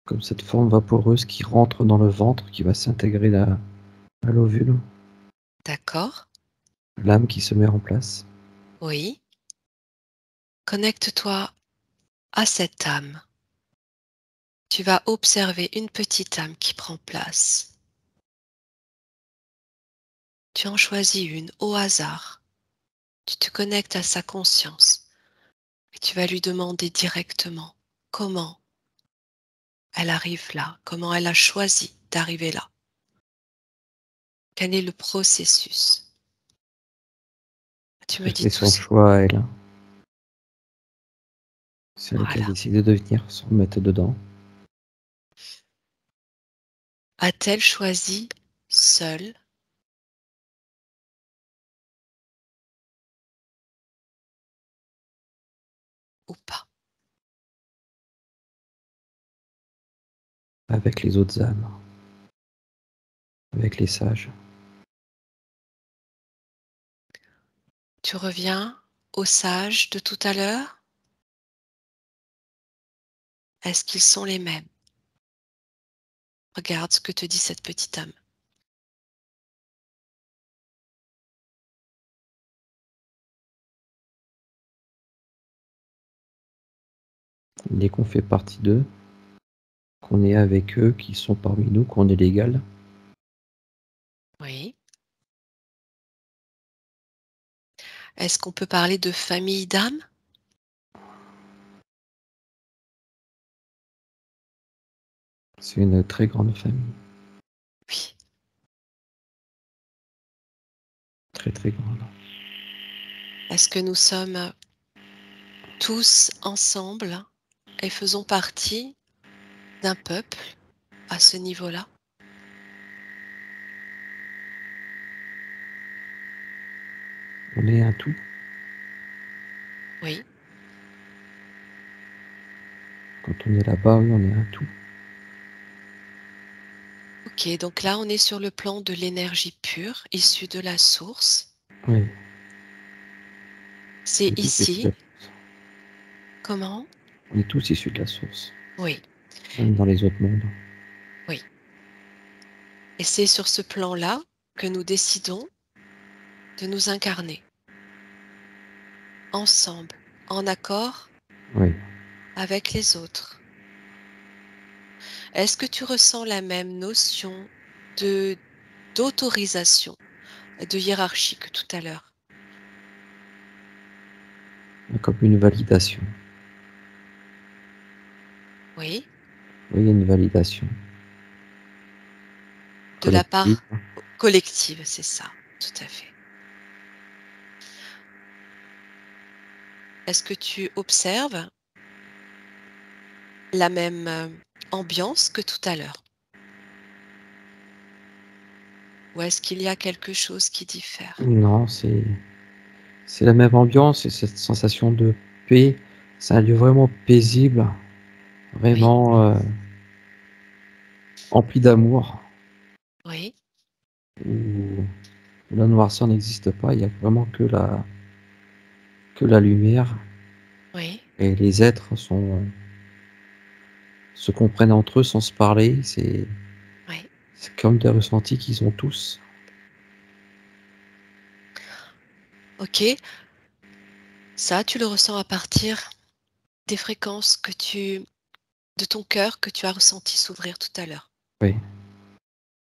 S2: comme cette forme vaporeuse qui rentre dans le ventre, qui va s'intégrer à l'ovule.
S1: D'accord?
S2: L'âme qui se met en place.
S1: Oui. Connecte-toi à cette âme. Tu vas observer une petite âme qui prend place. Tu en choisis une au hasard. Tu te connectes à sa conscience et tu vas lui demander directement comment elle arrive là, comment elle a choisi d'arriver là. Quel est le processus? Tu
S2: Que
S1: me dis
S2: c'est
S1: tout
S2: son
S1: ce...
S2: choix à elle. C'est elle qui a
S1: Voilà.
S2: décidé de venir se remettre dedans.
S1: A-t-elle choisi seule ou pas?
S2: Avec les autres âmes. Avec les sages.
S1: Tu reviens aux sages de tout à l'heure? Est-ce qu'ils sont les mêmes? Regarde ce que te dit cette petite âme.
S2: Dès qu'on fait partie d'eux, qu'on est avec eux, qu'ils sont parmi nous, qu'on est légal,
S1: Oui. Est-ce qu'on peut parler de famille d'âmes?
S2: c'est une très grande famille,
S1: Oui.
S2: très, très grande.
S1: Est-ce que nous sommes tous ensemble et faisons partie d'un peuple à ce niveau-là?
S2: On est un tout.
S1: Oui.
S2: Quand on est là-bas, oui, on est un tout.
S1: Ok, donc là, on est sur le plan de l'énergie pure issue de la source.
S2: Oui, on
S1: C'est
S2: est tous issus de
S1: ici.
S2: la source.
S1: Comment?
S2: On est tous issus de la source,
S1: Oui,
S2: même dans les autres mondes.
S1: oui. Et c'est sur ce plan-là que nous décidons de nous incarner ensemble, en accord
S2: Oui,
S1: avec les autres. Est-ce que tu ressens la même notion de d'autorisation, de hiérarchie que tout à l'heure?
S2: comme une validation.
S1: Oui,
S2: Oui, il y a une validation
S1: de la
S2: collective.
S1: part collective, c'est ça, tout à fait. Est-ce que tu observes la même ambiance que tout à l'heure? Ou est-ce qu'il y a quelque chose qui diffère?
S2: Non, c'est la même ambiance et cette sensation de paix. C'est un lieu vraiment paisible,
S1: Oui,
S2: vraiment empli d'amour,
S1: oui,
S2: où la noirceur n'existe pas. Il y a vraiment que la lumière
S1: oui,
S2: et les êtres se comprennent entre eux sans se parler.
S1: oui.
S2: C'est comme des ressentis qu'ils ont tous.
S1: Ok, ça, tu le ressens à partir des fréquences de ton cœur que tu as ressenti s'ouvrir tout à l'heure.
S2: Oui,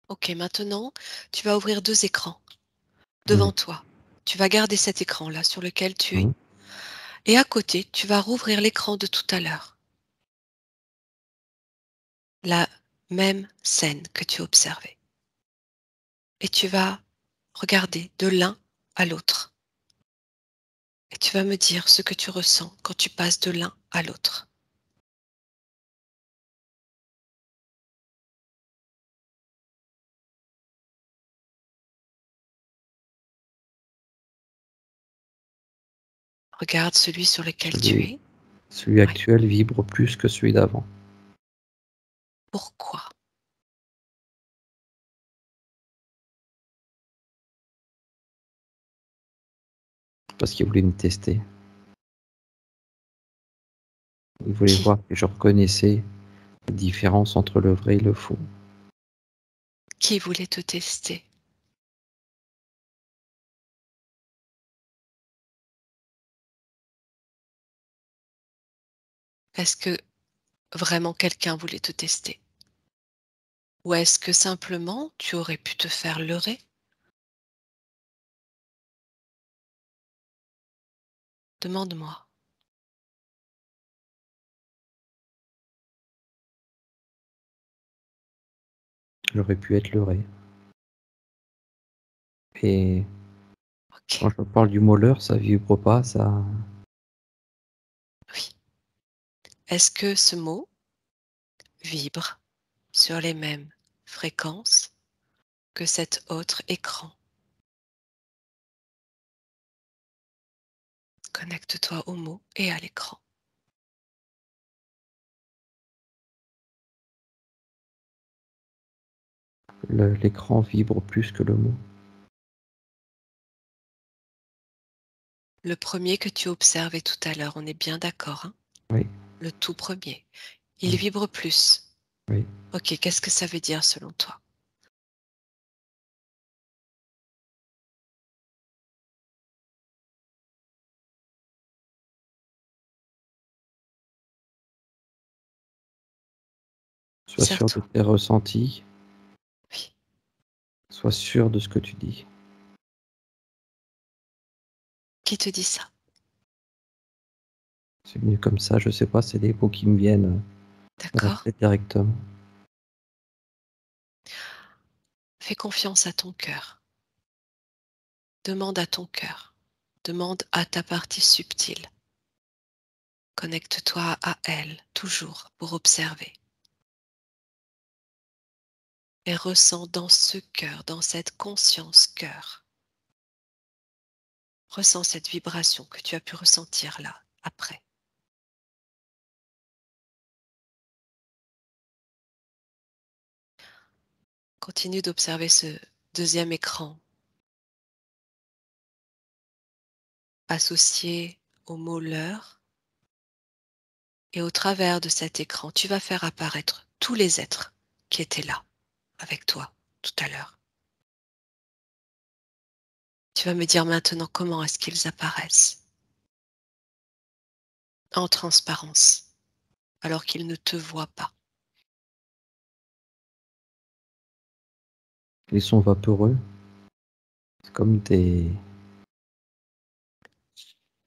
S1: Ok, maintenant, tu vas ouvrir deux écrans
S2: oui.
S1: devant toi. Tu vas garder cet écran-là sur lequel tu es.
S2: Mmh.
S1: Et à côté, tu vas rouvrir l'écran de tout à l'heure. La même scène que tu observais. Et tu vas regarder de l'un à l'autre. Et tu vas me dire ce que tu ressens quand tu passes de l'un à l'autre. Regarde celui sur lequel tu
S2: Celui
S1: es.
S2: celui
S1: Oui.
S2: actuel vibre plus que celui d'avant,
S1: Pourquoi?
S2: parce qu'il voulait me tester. Il voulait
S1: Qui?
S2: voir que je reconnaissais la différence entre le vrai et le faux.
S1: Qui voulait te tester? Est-ce que vraiment quelqu'un voulait te tester? Ou est-ce que simplement tu aurais pu te faire leurrer? Demande-moi.
S2: J'aurais pu être leurré et quand
S1: Ok,
S2: je parle du mot leurre, ça vibre pas, ça
S1: oui. Est-ce que ce mot vibre sur les mêmes fréquences que cet autre écran? Connecte-toi au mot et à l'écran.
S2: l'écran vibre plus que le mot.
S1: Le premier que tu observais tout à l'heure, on est bien d'accord, hein?
S2: Oui,
S1: Le tout premier. Il
S2: oui,
S1: vibre plus.
S2: oui.
S1: Ok, qu'est-ce que ça veut dire selon toi?
S2: Sois sûr de
S1: Sers-toi.
S2: tes ressentis,
S1: Oui.
S2: sois sûr de ce que tu dis.
S1: Qui te dit ça?
S2: C'est mieux comme ça, je sais pas, c'est des mots qui me viennent à la
S1: D'accord?
S2: tête directement.
S1: Fais confiance à ton cœur. Demande à ton cœur. Demande à ta partie subtile. Connecte-toi à elle, toujours, pour observer. Et ressens dans ce cœur, dans cette conscience cœur, ressens cette vibration que tu as pu ressentir là, après. Continue d'observer ce deuxième écran associé au mot l'heure. Et au travers de cet écran, tu vas faire apparaître tous les êtres qui étaient là avec toi tout à l'heure. Tu vas me dire maintenant comment est-ce qu'ils apparaissent en transparence alors qu'ils ne te voient pas.
S2: Les sons vaporeux, c'est comme des...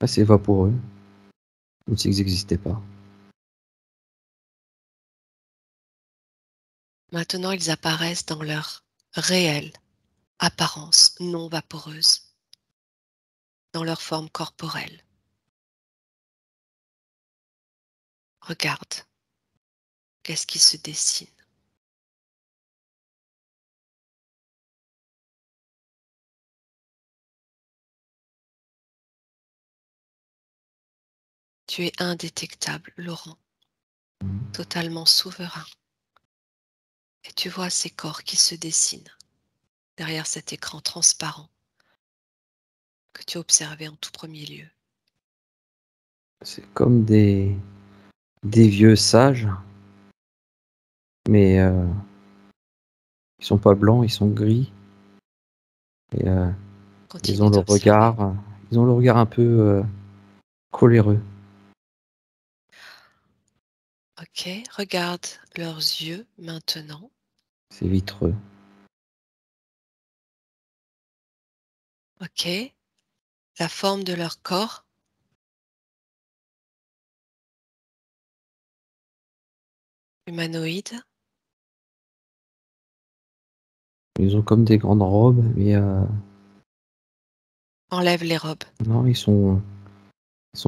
S2: Ah, c'est vaporeux, comme s'ils n'existaient pas.
S1: Maintenant, ils apparaissent dans leur réelle apparence non vaporeuse, dans leur forme corporelle. Regarde, qu'est-ce qui se dessine? Tu es indétectable, Laurent,
S2: Mmh.
S1: totalement souverain. Et tu vois ces corps qui se dessinent derrière cet écran transparent que tu as observé en tout premier lieu.
S2: C'est comme des vieux sages, mais ils sont pas blancs, ils sont gris et ils ont
S1: Continue
S2: le
S1: d'observer.
S2: regard, ils ont le regard un peu, coléreux.
S1: Ok, regarde leurs yeux maintenant.
S2: C'est vitreux.
S1: Ok, la forme de leur corps, humanoïde.
S2: Ils ont comme des grandes robes, mais
S1: Enlève les robes.
S2: non, ils sont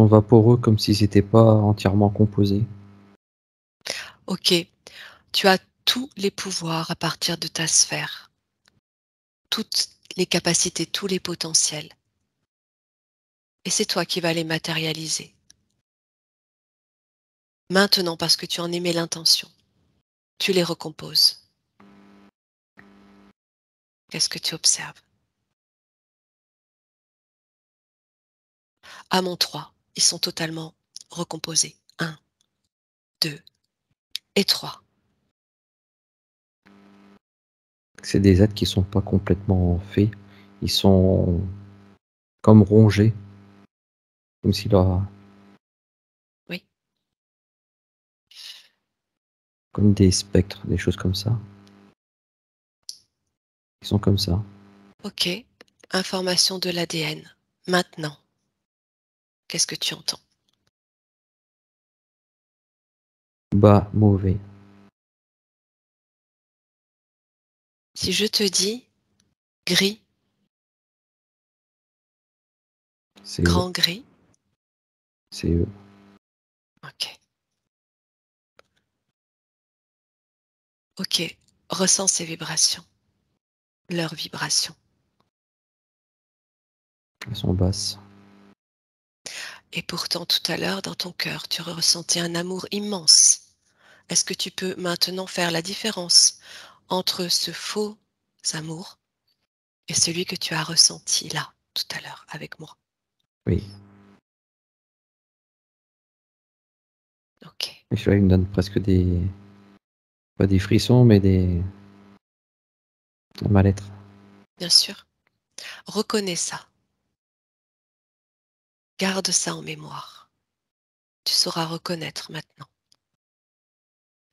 S2: vaporeux comme s'ils étaient pas entièrement composés.
S1: Ok, tu as tous les pouvoirs à partir de ta sphère, toutes les capacités, tous les potentiels. Et c'est toi qui vas les matérialiser. Maintenant, parce que tu en émets l'intention, tu les recomposes. Qu'est-ce que tu observes? À mon 3, ils sont totalement recomposés. Un, 2 et 3.
S2: C'est des êtres qui sont pas complètement faits. Ils sont comme rongés, comme si leur
S1: Oui,
S2: comme des spectres, des choses comme ça. Ils sont comme ça.
S1: ok. Information de l'ADN. Maintenant, qu'est-ce que tu entends?
S2: Bas, mauvais.
S1: Si je te dis gris,
S2: C'est eux,
S1: grand gris,
S2: c'est eux.
S1: ok. Ok, ressens ces vibrations, leurs vibrations.
S2: Elles sont basses.
S1: Et pourtant, tout à l'heure, dans ton cœur, tu ressentais un amour immense. Est-ce que tu peux maintenant faire la différence entre ce faux amour et celui que tu as ressenti là, tout à l'heure, avec moi?
S2: Oui.
S1: Ok,
S2: Et celui-là, il me donne presque pas des frissons, mais un mal-être.
S1: bien sûr. Reconnais ça. Garde ça en mémoire. Tu sauras reconnaître maintenant.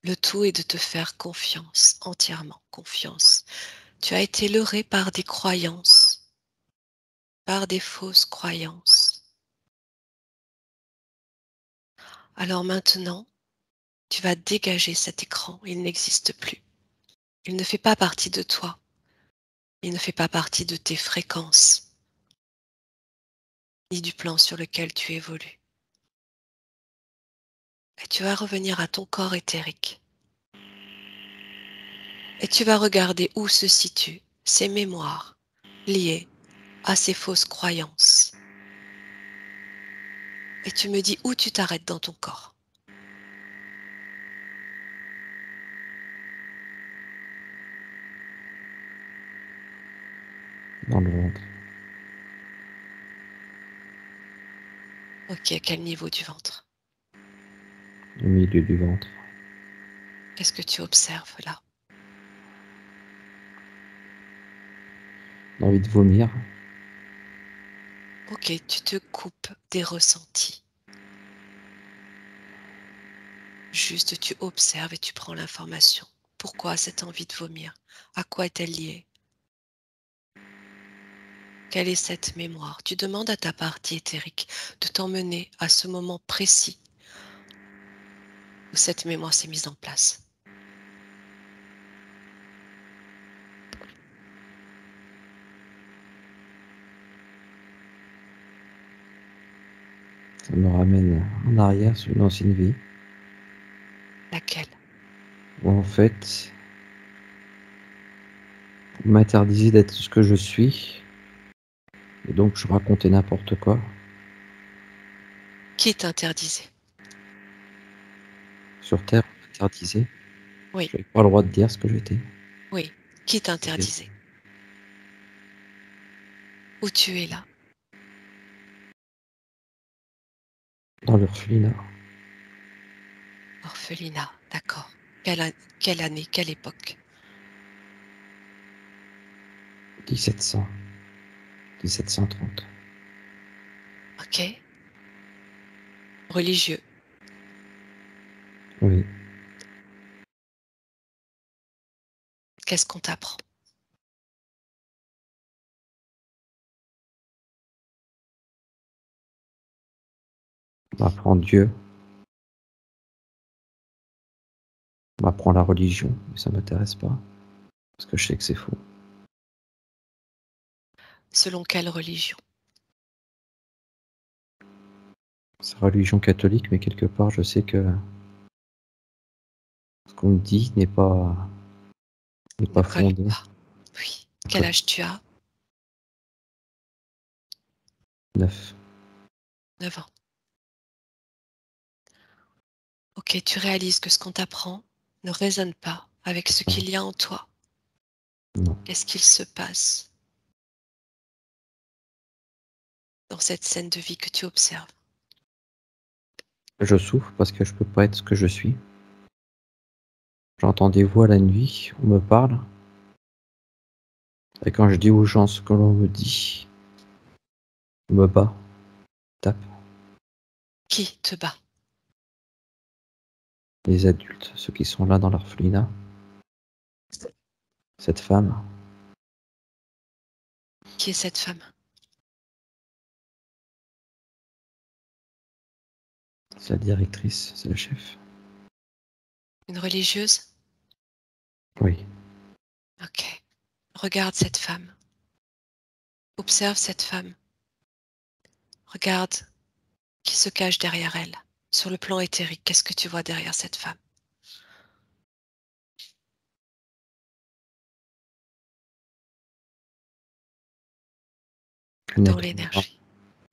S1: Le tout est de te faire confiance, entièrement confiance. Tu as été leurré par des croyances, par des fausses croyances. Alors maintenant, tu vas dégager cet écran. Il n'existe plus. Il ne fait pas partie de toi. Il ne fait pas partie de tes fréquences, ni du plan sur lequel tu évolues. Et tu vas revenir à ton corps éthérique. Et tu vas regarder où se situent ces mémoires liées à ces fausses croyances. Et tu me dis où tu t'arrêtes dans ton corps.
S2: Dans le ventre.
S1: Ok, quel niveau du ventre?
S2: Au milieu du ventre.
S1: Qu'est-ce que tu observes là?
S2: Envie de vomir.
S1: Ok, tu te coupes des ressentis. Juste tu observes et tu prends l'information. Pourquoi cette envie de vomir? À quoi est-elle liée? Quelle est cette mémoire? Tu demandes à ta partie éthérique de t'emmener à ce moment précis où cette mémoire s'est mise en place.
S2: Ça me ramène en arrière sur une ancienne vie.
S1: Laquelle?
S2: Où en fait, on m'interdisait d'être ce que je suis. Et donc je racontais n'importe quoi.
S1: Qui t'interdisait?
S2: Sur Terre, on m'interdisait.
S1: Oui,
S2: Je n'avais pas le droit de dire ce que j'étais.
S1: oui. Qui
S2: C'était
S1: t'interdisait? Où tu es là?
S2: dans l'orphelinat.
S1: Orphelinat, d'accord. Quelle année, quelle époque?
S2: 1700. 1730.
S1: Ok. Religieux.
S2: Oui.
S1: Qu'est-ce qu'on t'apprend?
S2: On m'apprend Dieu. On m'apprend la religion. Mais ça m'intéresse pas. Parce que je sais que c'est faux.
S1: Selon quelle religion?
S2: C'est religion catholique, mais quelque part, je sais que ce qu'on me dit n'est
S1: Ne
S2: pas
S1: colle
S2: fondé.
S1: pas. Oui. Quel âge tu as?
S2: 9.
S1: 9 ans. Ok, tu réalises que ce qu'on t'apprend ne résonne pas avec ce
S2: Non.
S1: qu'il y a en toi.
S2: Non.
S1: Qu'est-ce qu'il se passe dans cette scène de vie que tu observes?
S2: Je souffre parce que je peux pas être ce que je suis. J'entends des voix la nuit. On me parle. Et quand je dis aux gens ce que l'on me dit, on me bat, tape.
S1: Qui te bat?
S2: Les adultes, ceux qui sont là dans l'orphelinat. Cette femme,
S1: Qui est cette femme?
S2: c'est la directrice, c'est le chef.
S1: Une religieuse?
S2: Oui.
S1: Ok. Regarde cette femme. Observe cette femme. Regarde qui se cache derrière elle. Sur le plan éthérique, qu'est-ce que tu vois derrière cette femme?
S2: Un
S1: Dans
S2: être noir.
S1: l'énergie.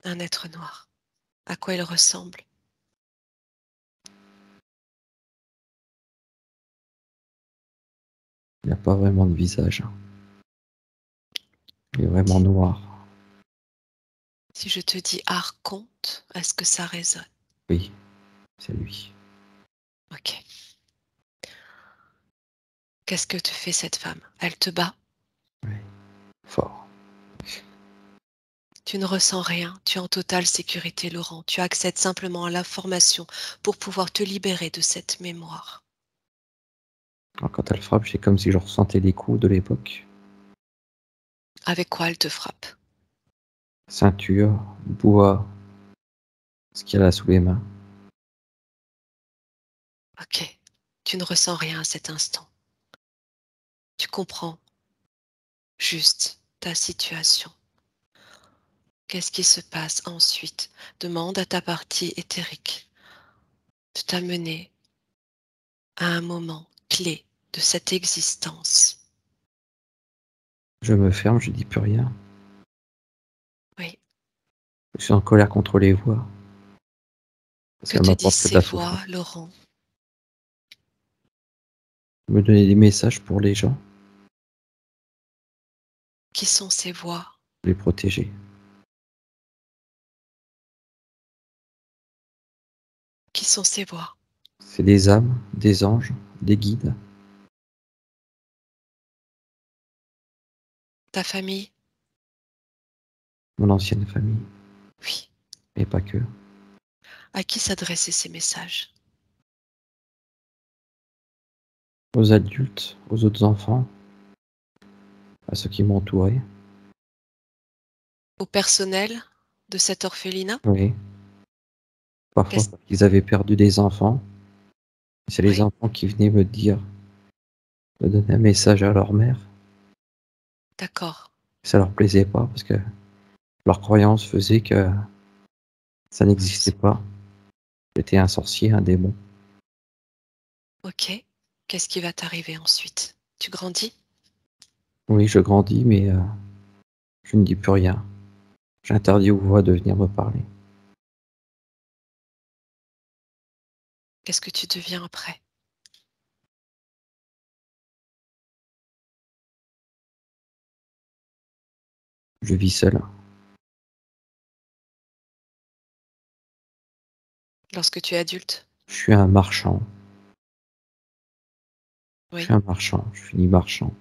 S1: Un être noir. À quoi il ressemble?
S2: Il n'a pas vraiment de visage. Il est vraiment noir.
S1: Si je te dis archonte, est-ce que ça résonne?
S2: Oui, c'est lui.
S1: Ok. Qu'est-ce que te fait cette femme? Elle te bat?
S2: Oui, fort.
S1: Tu ne ressens rien, tu es en totale sécurité, Laurent. Tu accèdes simplement à l'information pour pouvoir te libérer de cette mémoire.
S2: Alors quand elle frappe, c'est comme si je ressentais les coups de l'époque.
S1: Avec quoi elle te frappe?
S2: Ceinture, bois, ce qu'il y a là sous les mains.
S1: Ok. Tu ne ressens rien à cet instant. Tu comprends juste ta situation. Qu'est-ce qui se passe ensuite? Demande à ta partie éthérique de t'amener à un moment clé de cette existence.
S2: Je me ferme, je dis plus rien.
S1: Oui.
S2: Je suis en colère contre les voix, parce
S1: Que
S2: qu'elles
S1: te disent
S2: m'apportent que de
S1: ces
S2: la souffrance.
S1: voix, Laurent?
S2: Me donner des messages pour les gens,
S1: Qui sont ces voix?
S2: les protéger.
S1: Qui sont ces voix?
S2: C'est des âmes, des anges, des guides,
S1: Ta famille?
S2: mon ancienne famille,
S1: Oui.
S2: et pas que.
S1: À qui s'adressaient ces messages?
S2: Aux adultes, aux autres enfants, à ceux qui m'entouraient.
S1: Au personnel de cet orphelinat?
S2: Oui, parfois
S1: Qu'est-ce...
S2: parce qu'ils avaient perdu des enfants. C'est les
S1: Oui,
S2: enfants qui venaient me dire, me donner un message à leur mère.
S1: d'accord.
S2: Ça leur plaisait pas parce que leur croyance faisait que ça n'existait pas. J'étais un sorcier, un démon.
S1: Ok. Qu'est-ce qui va t'arriver ensuite? Tu grandis?
S2: Oui, je grandis, mais je ne dis plus rien. J'interdis aux voix de venir me parler.
S1: Qu'est-ce que tu deviens après?
S2: Je vis seul.
S1: Lorsque tu es adulte?
S2: Je suis un marchand. Je suis
S1: Oui.
S2: un marchand. Je finis marchand.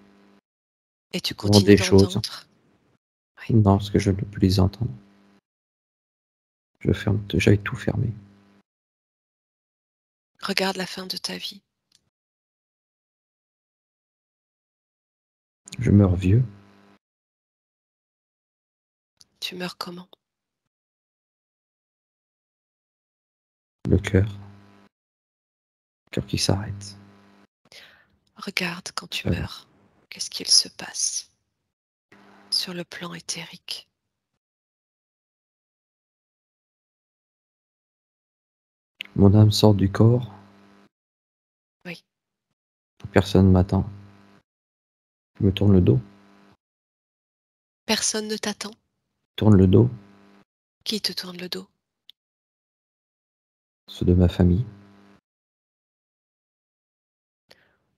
S1: Et tu
S2: Je vends
S1: continues
S2: des choses.
S1: d'entendre? Oui.
S2: Non, parce que je ne peux plus les entendre. Je ferme, j'avais tout fermé.
S1: Regarde la fin de ta vie.
S2: Je meurs vieux.
S1: Tu meurs comment?
S2: Le cœur qui s'arrête.
S1: Regarde quand tu
S2: Seul.
S1: meurs. Qu'est-ce qu'il se passe sur le plan éthérique?
S2: Mon âme sort du corps.
S1: Oui.
S2: Personne m'attend. Je me tourne le dos.
S1: Personne ne t'attend?
S2: Tourne le dos.
S1: Qui te tourne le dos?
S2: Ceux de ma famille.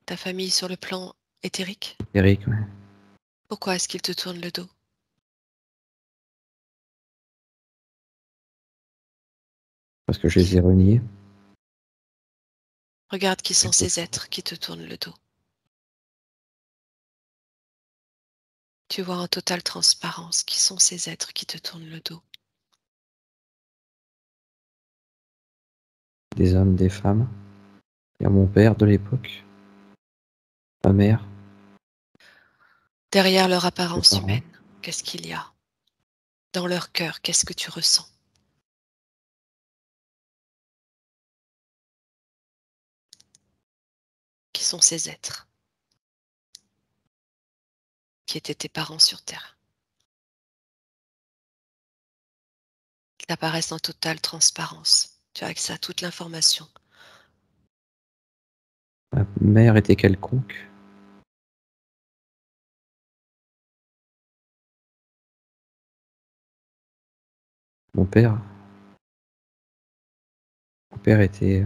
S1: Ta famille sur le plan éthérique?
S2: Eric, ouais.
S1: Pourquoi est-ce qu'ils te tournent le dos?
S2: Parce que je les ai reniés.
S1: Regarde qui sont
S2: Quelque
S1: ces
S2: chose.
S1: êtres qui te tournent le dos. Tu vois en totale transparence qui sont ces êtres qui te tournent le dos.
S2: Des hommes, des femmes. Il y a mon père de l'époque. Ma mère.
S1: Derrière leur
S2: Mes
S1: apparence
S2: parents.
S1: humaine, qu'est-ce qu'il y a? Dans leur cœur, qu'est-ce que tu ressens? Qui sont ces êtres qui étaient tes parents sur Terre? Qui apparaissent en totale transparence. Tu as accès à toute l'information.
S2: Ma mère était quelconque. Mon père. Mon père était,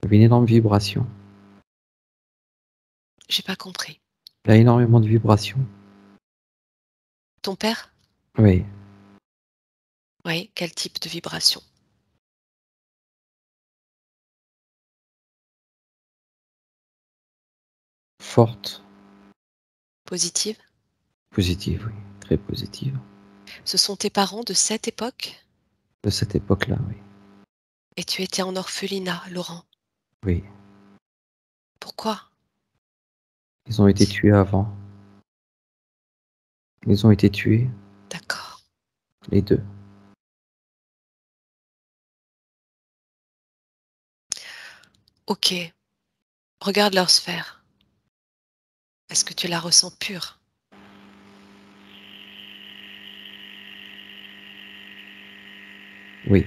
S2: avait une énorme vibration.
S1: J'ai pas compris.
S2: Il a énormément de vibrations.
S1: Ton père?
S2: Oui,
S1: Oui, quel type de vibration?
S2: forte,
S1: Positive?
S2: positive, oui, très positive.
S1: Ce sont tes parents de cette époque?
S2: De cette époque-là, oui.
S1: Et tu étais en orphelinat, Laurent.
S2: Oui,
S1: Pourquoi?
S2: ils ont été tués avant. Ils ont été tués,
S1: D'accord.
S2: les 2.
S1: OK. Regarde leur sphère. Est-ce que tu la ressens pure?
S2: Oui,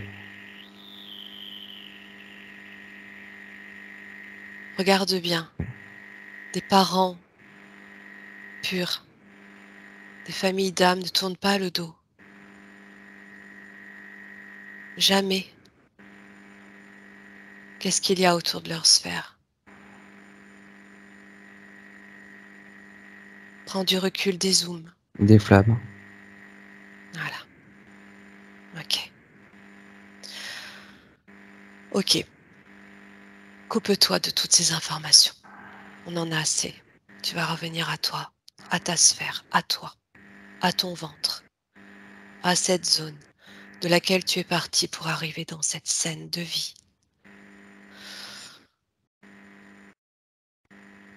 S1: Regarde bien. Des parents purs, des familles d'âmes ne tournent pas le dos. Jamais. Qu'est-ce qu'il y a autour de leur sphère? Prends du recul, dézoome.
S2: des flammes.
S1: Voilà. OK. OK. Coupe-toi de toutes ces informations. On en a assez. Tu vas revenir à toi, à ta sphère, à toi, à ton ventre, à cette zone de laquelle tu es parti pour arriver dans cette scène de vie.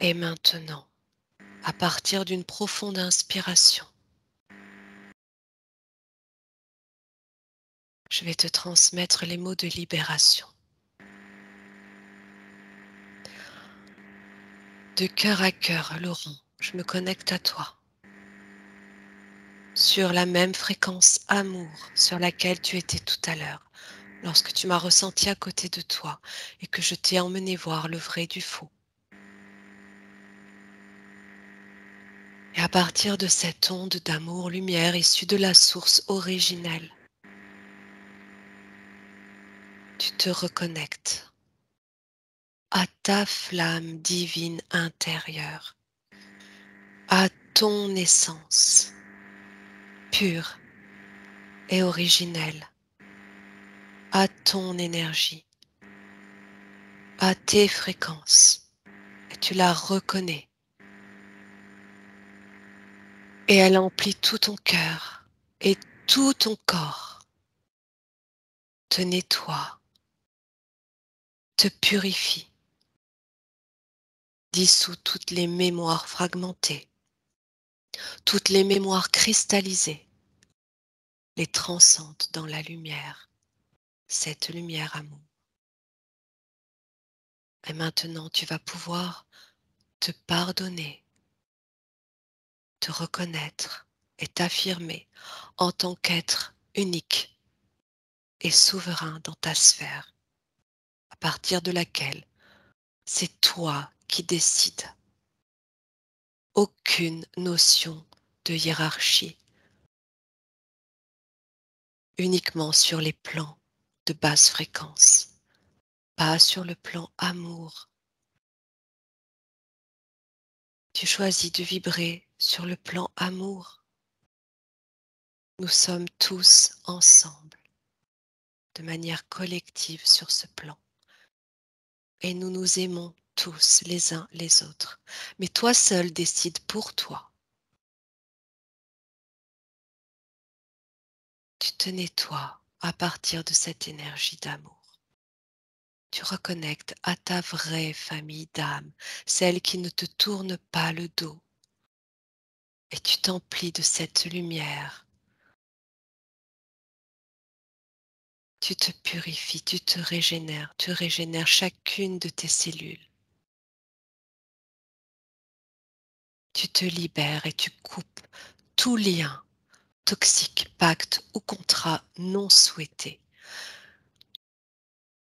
S1: Et maintenant, à partir d'une profonde inspiration, je vais te transmettre les mots de libération. De cœur à cœur, Laurent, je me connecte à toi. Sur la même fréquence amour sur laquelle tu étais tout à l'heure, lorsque tu m'as ressenti à côté de toi et que je t'ai emmené voir le vrai du faux. Et à partir de cette onde d'amour-lumière issue de la source originelle, tu te reconnectes à ta flamme divine intérieure, à ton essence pure et originelle, à ton énergie, à tes fréquences. Et tu la reconnais. Et elle emplit tout ton cœur et tout ton corps, te nettoie, te purifie, dissout toutes les mémoires fragmentées, toutes les mémoires cristallisées, les transcende dans la lumière, cette lumière amour. Et maintenant, tu vas pouvoir te pardonner, te reconnaître et t'affirmer en tant qu'être unique et souverain dans ta sphère, à partir de laquelle c'est toi qui décides. Aucune notion de hiérarchie, uniquement sur les plans de basse fréquence, pas sur le plan amour. Tu choisis de vibrer sur le plan amour. Nous sommes tous ensemble, de manière collective sur ce plan. Et nous nous aimons tous les uns les autres. Mais toi seul décides pour toi. Tu te nettoies à partir de cette énergie d'amour. Tu reconnectes à ta vraie famille d'âme, celle qui ne te tourne pas le dos. Et tu t'emplis de cette lumière. Tu te purifies, tu te régénères, tu régénères chacune de tes cellules. Tu te libères et tu coupes tout lien toxique, pacte ou contrat non souhaité.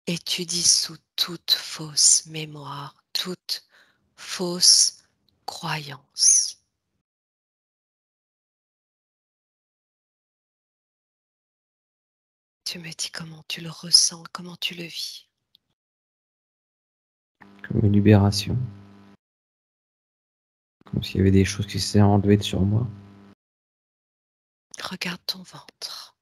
S1: Et tu dissous toute fausse mémoire, toute fausse croyance. Tu me dis comment tu le ressens, comment tu le vis.
S2: Comme une libération, comme s'il y avait des choses qui s'étaient enlevées de sur moi.
S1: regarde ton ventre.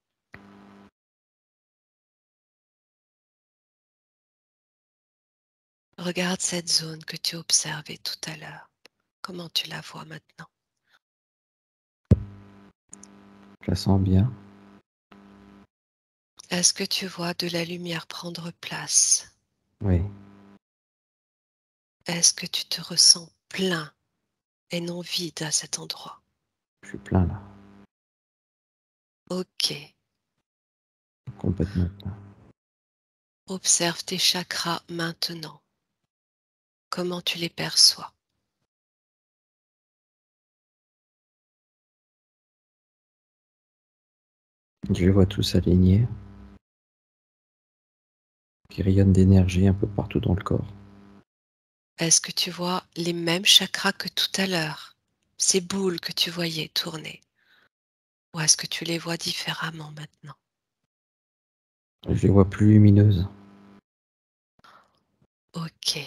S1: Regarde cette zone que tu observais tout à l'heure. Comment tu la vois maintenant?
S2: Je la sens bien.
S1: Est-ce que tu vois de la lumière prendre place?
S2: Oui,
S1: Est-ce que tu te ressens plein et non vide à cet endroit?
S2: je suis plein là,
S1: Ok.
S2: complètement plein.
S1: Observe tes chakras maintenant. Comment tu les perçois?
S2: Je les vois tous alignés, qui rayonnent d'énergie un peu partout dans le corps.
S1: Est-ce que tu vois les mêmes chakras que tout à l'heure? Ces boules que tu voyais tourner? Ou est-ce que tu les vois différemment maintenant?
S2: Je les vois plus lumineuses,
S1: Ok,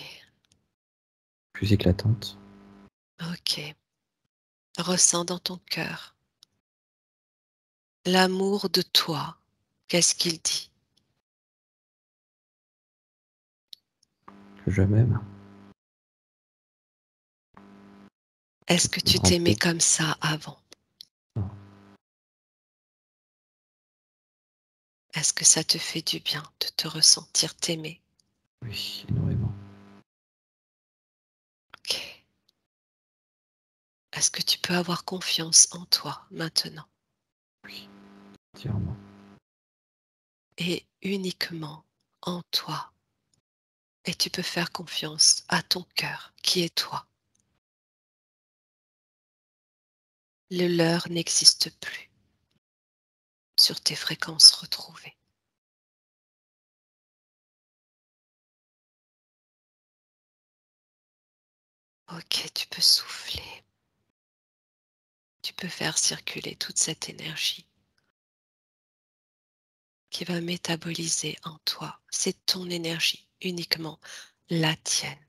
S2: plus éclatantes.
S1: ok. Ressens dans ton cœur l'amour de toi. Qu'est-ce qu'il dit?
S2: Que je m'aime, que
S1: Est-ce
S2: je
S1: que
S2: me
S1: tu
S2: rends
S1: t'aimais
S2: compte.
S1: comme ça avant?
S2: Non,
S1: Est-ce que ça te fait du bien de te ressentir t'aimer?
S2: oui, énormément.
S1: Ok. Est-ce que tu peux avoir confiance en toi maintenant
S2: Oui, entièrement.
S1: et uniquement en toi? Et tu peux faire confiance à ton cœur qui est toi. Le leur n'existe plus sur tes fréquences retrouvées. Ok, tu peux souffler. Tu peux faire circuler toute cette énergie qui va métaboliser en toi. C'est ton énergie, uniquement la tienne,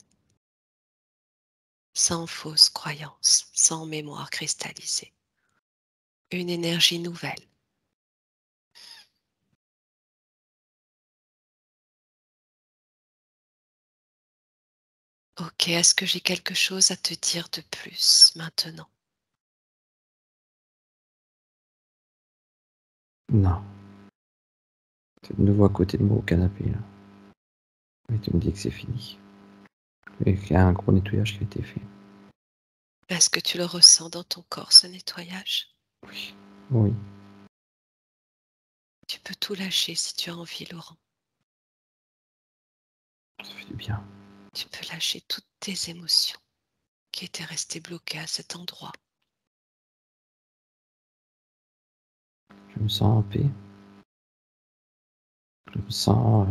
S1: sans fausse croyance, sans mémoire cristallisée. Une énergie nouvelle. Ok, est-ce que j'ai quelque chose à te dire de plus maintenant?
S2: Non, tu es de nouveau à côté de moi au canapé là. Et tu me dis que c'est fini. Et qu'il y a un gros nettoyage qui a été fait.
S1: Est-ce que tu le ressens dans ton corps, ce nettoyage?
S2: Oui, oui,
S1: Tu peux tout lâcher si tu as envie, Laurent.
S2: ça fait du bien.
S1: Tu peux lâcher toutes tes émotions qui étaient restées bloquées à cet endroit.
S2: Je me sens en paix. Je me sens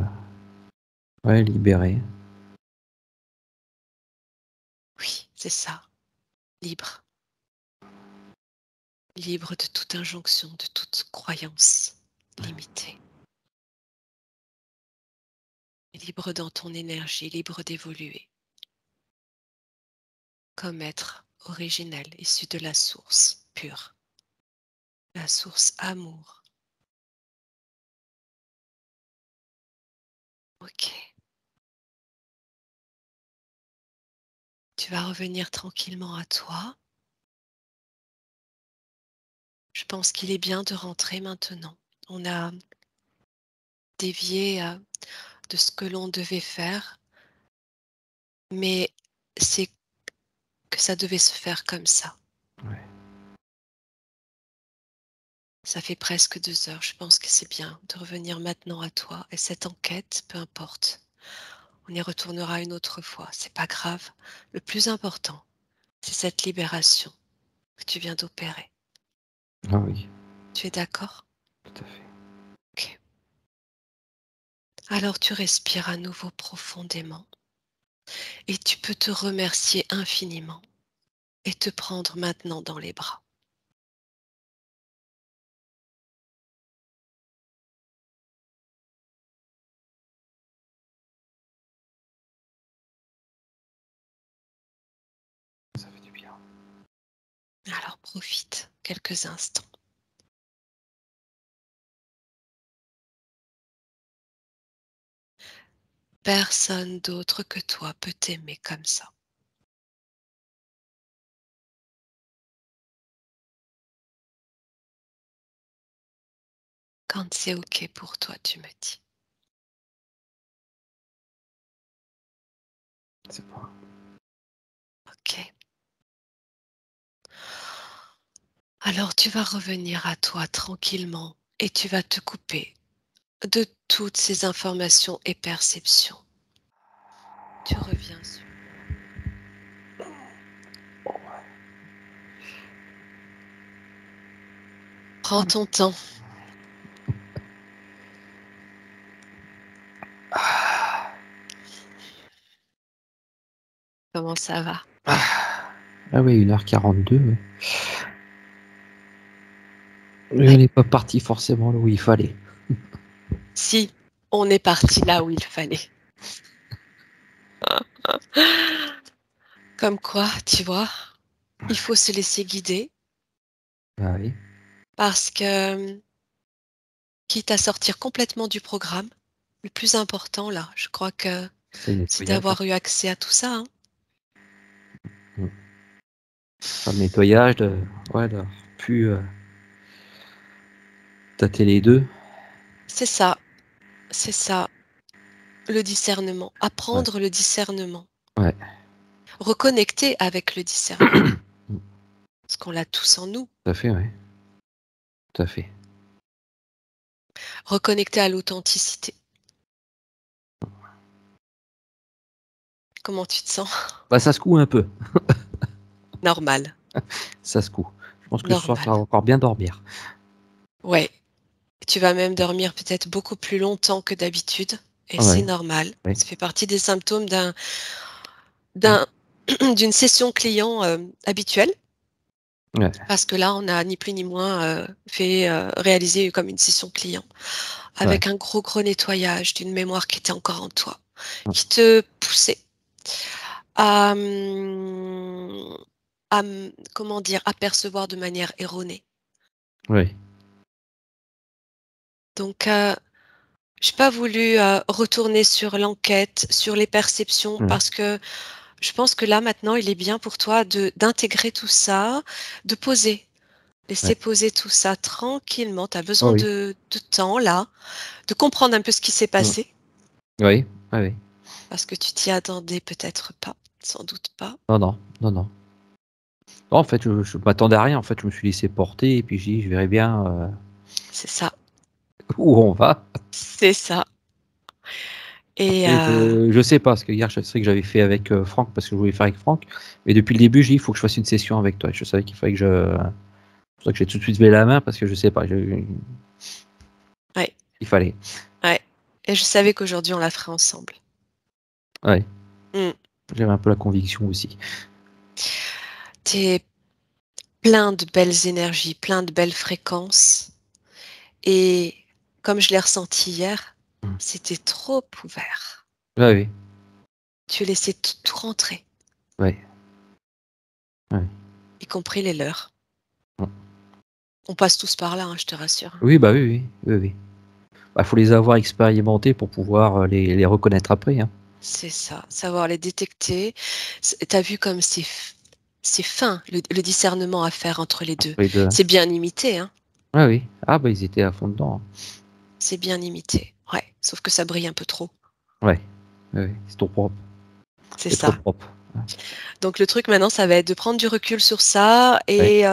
S2: ouais, libéré.
S1: Oui, c'est ça. Libre. Libre de toute injonction, de toute croyance limitée. Libre dans ton énergie, libre d'évoluer. Comme être originel, issu de la source pure. La source amour. Ok. Tu vas revenir tranquillement à toi. Je pense qu'il est bien de rentrer maintenant. On a dévié de ce que l'on devait faire, mais c'est que ça devait se faire comme ça.
S2: Ouais,
S1: Ça fait presque 2 heures. Je pense que c'est bien de revenir maintenant à toi. Et cette enquête, peu importe, on y retournera une autre fois. C'est pas grave. Le plus important, c'est cette libération que tu viens d'opérer.
S2: ah oui,
S1: Tu es d'accord?
S2: tout à fait.
S1: Ok. Alors tu respires à nouveau profondément et tu peux te remercier infiniment et te prendre maintenant dans les bras.
S2: Ça fait du bien.
S1: Alors profite quelques instants. personne d'autre que toi peut t'aimer comme ça. Quand c'est OK pour toi, tu me dis.
S2: C'est pas
S1: OK. Alors tu vas revenir à toi tranquillement et tu vas te couper de toutes ces informations et perceptions. Tu reviens sur. Prends ton temps. Comment ça va?
S2: ah oui, 1h42, ouais. On
S1: Ouais.
S2: n'est pas parti forcément là où il fallait.
S1: Si, on est parti là où il fallait. Comme quoi, tu vois, il faut se laisser guider
S2: Ah oui,
S1: parce que, quitte à sortir complètement du programme, le plus important là, je crois que
S2: c'est le
S1: c'est
S2: nettoyage, hein.
S1: d'avoir eu accès à tout ça, hein.
S2: Mmh. Faire le nettoyage, ouais, d'avoir pu, tâter les 2.
S1: C'est ça, c'est ça, le discernement,
S2: Ouais,
S1: apprendre le discernement,
S2: ouais.
S1: reconnecter avec le discernement,
S2: Mmh.
S1: parce qu'on l'a tous en nous,
S2: Tout à fait, ouais, tout à fait.
S1: reconnecter à l'authenticité. Comment tu te sens?
S2: Bah, ça secoue un peu,
S1: Normal,
S2: ça secoue. Je pense que ce soir, ça
S1: normal.
S2: va encore bien dormir.
S1: Ouais, tu vas même dormir peut-être beaucoup plus longtemps que d'habitude et c'est
S2: Ouais,
S1: normal.
S2: ouais,
S1: Ça fait partie des symptômes
S2: mmh,
S1: d'un d'une session client, habituelle,
S2: ouais,
S1: parce que là, on a ni plus ni moins, réalisé comme une session client
S2: ouais,
S1: avec un gros, gros nettoyage d'une mémoire qui était encore en toi,
S2: mmh,
S1: qui te poussait à, comment dire? À percevoir de manière erronée.
S2: ouais,
S1: Donc, j'ai pas voulu, retourner sur l'enquête, sur les perceptions
S2: ouais,
S1: parce que je pense que là, maintenant, il est bien pour toi de d'intégrer tout ça, de poser, laisser
S2: ouais.
S1: poser tout ça tranquillement. Tu as
S2: Oh
S1: besoin
S2: oui,
S1: de temps là, de comprendre un peu ce qui s'est
S2: mmh,
S1: passé
S2: oui, oui, oui.
S1: parce que tu t'y attendais peut-être pas, sans doute pas.
S2: Non, non, non, non. Non, en fait, je m'attendais à rien, en fait, je me suis laissé porter et puis j'ai dit: «Je verrai bien,
S1: C'est ça,
S2: où on va».
S1: c'est ça et
S2: Après je sais pas, parce que hier, je sais que j'avais fait avec, Franck, parce que je voulais faire avec Franck, mais depuis le début, j'ai dit: «Il faut que je fasse une session avec toi». Je savais qu'il fallait que je c'est pour ça que j'ai tout de suite levé la main parce que je sais pas, je
S1: ouais,
S2: il fallait.
S1: ouais et je savais qu'aujourd'hui on la ferait ensemble.
S2: Ouais,
S1: Mmh.
S2: j'avais un peu la conviction aussi.
S1: Tu plein de belles énergies, plein de belles fréquences et comme je l'ai ressenti hier,
S2: Mmh.
S1: c'était trop ouvert.
S2: Ouais, oui,
S1: Tu laissais tout rentrer,
S2: ouais, ouais.
S1: y compris les leurs.
S2: Mmh.
S1: On passe tous par là, hein, je te rassure, hein.
S2: Oui, bah, oui, oui, oui, oui. Bah, faut les avoir expérimentés pour pouvoir, les reconnaître après, hein.
S1: C'est ça, savoir les détecter. Tu vu comme c'est fin le discernement à faire entre les 2.
S2: Les 2, hein.
S1: C'est bien imité, hein,
S2: Ah oui. Ah bah, ils étaient à fond dedans, hein.
S1: c'est bien imité. Ouais, sauf que ça brille un peu trop.
S2: Ouais. Oui, oui, c'est trop propre.
S1: C'est
S2: C'est trop
S1: ça.
S2: propre.
S1: Donc le truc maintenant, ça va être de prendre du recul sur ça
S2: Ouais,
S1: et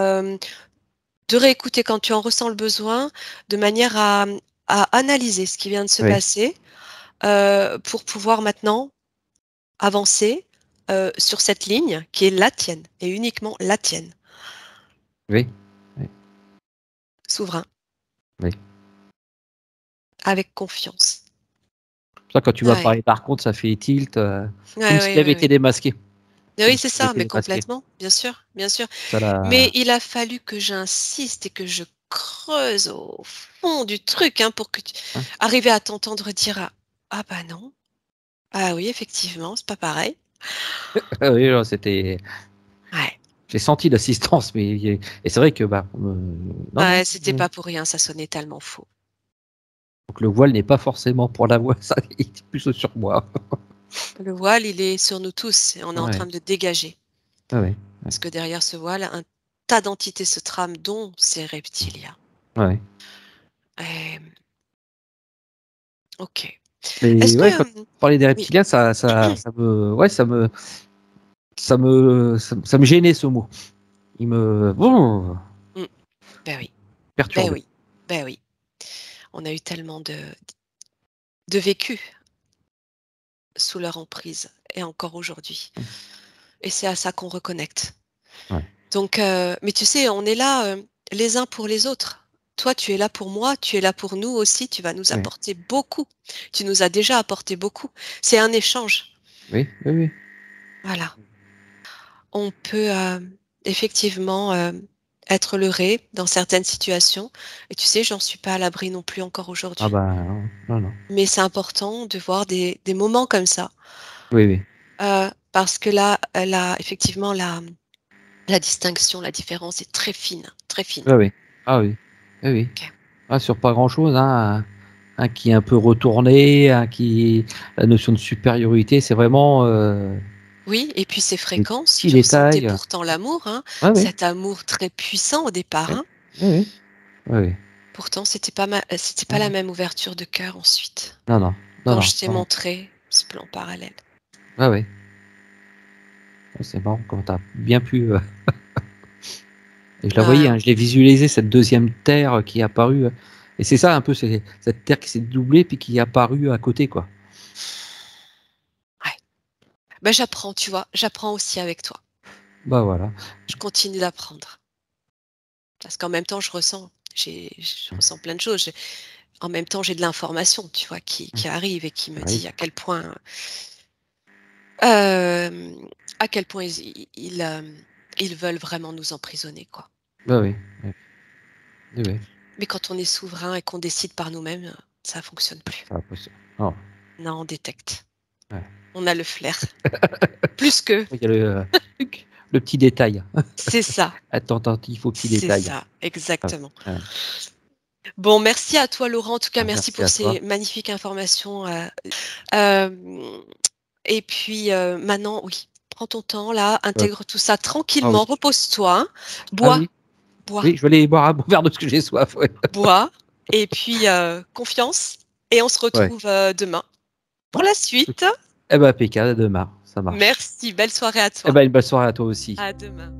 S1: de réécouter quand tu en ressens le besoin, de manière à analyser ce qui vient de se
S2: ouais,
S1: passer, pour pouvoir maintenant avancer, sur cette ligne qui est la tienne et uniquement la tienne.
S2: oui, oui,
S1: Souverain,
S2: oui.
S1: avec confiance.
S2: Pour ça, quand tu m'as
S1: Ouais.
S2: parlé par contre, ça fait tilt, comme
S1: Ouais,
S2: s'il
S1: ouais,
S2: avait
S1: ouais,
S2: été
S1: ouais.
S2: démasqué.
S1: Oui,
S2: Comme
S1: c'est
S2: s'il avait
S1: ça,
S2: été
S1: mais
S2: démasqué.
S1: complètement, bien sûr, bien sûr.
S2: Ça
S1: Mais
S2: l'a
S1: il a fallu que j'insiste et que je creuse au fond du truc, hein, pour que tu
S2: hein?
S1: arriver à t'entendre dire: «Ah bah non, ah oui, effectivement, c'est pas pareil».
S2: Ah oui, non, c'était
S1: Ouais.
S2: j'ai senti l'assistance, mais et c'est vrai que, bah, non, non,
S1: Ouais, c'était pas pour rien, ça sonnait tellement faux.
S2: Donc le voile n'est pas forcément pour la voix, ça il est plus sur moi.
S1: Le voile, il est sur nous tous et on est en train
S2: Ouais,
S1: de le dégager.
S2: ouais, ouais,
S1: Parce que derrière ce voile, un tas d'entités se trament, dont ces reptiliens.
S2: ouais.
S1: Hem, OK. Est-ce
S2: Mais ouais,
S1: que,
S2: quand tu parlais des
S1: oui.
S2: reptiliens, ça me ouais, ça me gênait ce mot. Il me
S1: Mmh. Ben oui, ben
S2: perturbait.
S1: oui, ben oui. On a eu tellement de vécu sous leur emprise et encore aujourd'hui
S2: Mmh.
S1: et c'est à ça qu'on reconnecte.
S2: Ouais,
S1: Donc mais tu sais, on est là, les uns pour les autres. Toi, tu es là pour moi, tu es là pour nous aussi, tu vas nous
S2: ouais.
S1: apporter beaucoup. Tu nous as déjà apporté beaucoup. C'est un échange.
S2: Oui, oui, oui.
S1: Voilà. On peut, effectivement, être leurré dans certaines situations et tu sais, j'en suis pas à l'abri non plus encore
S2: Ah
S1: aujourd'hui.
S2: bah, non, non, non.
S1: Mais c'est important de voir des moments comme ça,
S2: Oui, oui.
S1: parce que là, effectivement, la distinction, la différence est très fine, très fine.
S2: Oui, oui. Ah oui. Oui, oui.
S1: OK.
S2: Ah, sur pas grand-chose, hein, un qui est un peu retourné, un qui la notion de supériorité, c'est vraiment,
S1: Oui et puis c'est
S2: des
S1: fréquent, si
S2: petits
S1: tu ressentais
S2: détails.
S1: pourtant l'amour, hein,
S2: Ouais, oui.
S1: cet amour très puissant au départ,
S2: Ouais.
S1: hein,
S2: Oui, oui. Oui, oui.
S1: pourtant c'était pas
S2: Non,
S1: la
S2: non.
S1: même ouverture de cœur ensuite,
S2: Non, non. Non,
S1: quand
S2: non.
S1: je t'ai
S2: Non.
S1: montré ce plan parallèle.
S2: Ouais, ouais. Ouais, c'est marrant comment tu as bien pu, et je la voyais,
S1: Bah,
S2: hein, je l'ai visualisé cette deuxième terre qui est apparue, et c'est ça un peu, c'est cette terre qui s'est doublée puis qui est apparue à côté, quoi.
S1: ouais. Bah, j'apprends, tu vois? J'apprends aussi avec toi.
S2: Bah, voilà.
S1: Je continue d'apprendre parce qu'en même temps, je ressens plein de choses. En même temps, j'ai de l'information, tu vois,
S2: Mmh,
S1: qui arrive et qui
S2: ça
S1: me
S2: arrive.
S1: dit hem, à quel point ils veulent vraiment nous emprisonner, quoi.
S2: Bah, oui, oui. Oui, oui.
S1: Mais quand on est souverain et qu'on décide par nous-mêmes, ça fonctionne plus.
S2: Ça va pas se oh,
S1: Non, on détecte.
S2: ouais.
S1: On a le flair. Plus qu'eux.
S2: Il y a le petit détail.
S1: C'est ça,
S2: Attentif aux petits
S1: c'est
S2: détails.
S1: ça,
S2: Ah,
S1: exactement.
S2: ouais.
S1: Bon, merci à toi, Laurent. En tout cas,
S2: Ah,
S1: merci
S2: merci
S1: pour
S2: à toi.
S1: ces magnifiques informations. Hem Et puis, maintenant, oui, prends ton temps là,
S2: Heu,
S1: intègre tout ça
S2: ah oui.
S1: tranquillement, repose-toi, hein.
S2: Ah
S1: Bois,
S2: oui,
S1: bois,
S2: oui, je vais aller boire un bon verre d'eau parce que j'ai soif, ouais.
S1: bois et puis, confiance et on se
S2: Ouais.
S1: retrouve, demain pour
S2: Ouais.
S1: la suite.
S2: Eh bah, impeccable, à demain, ça marche.
S1: Merci, belle soirée à
S2: Eh
S1: toi.
S2: bah, une bonne soirée à toi aussi.
S1: À demain.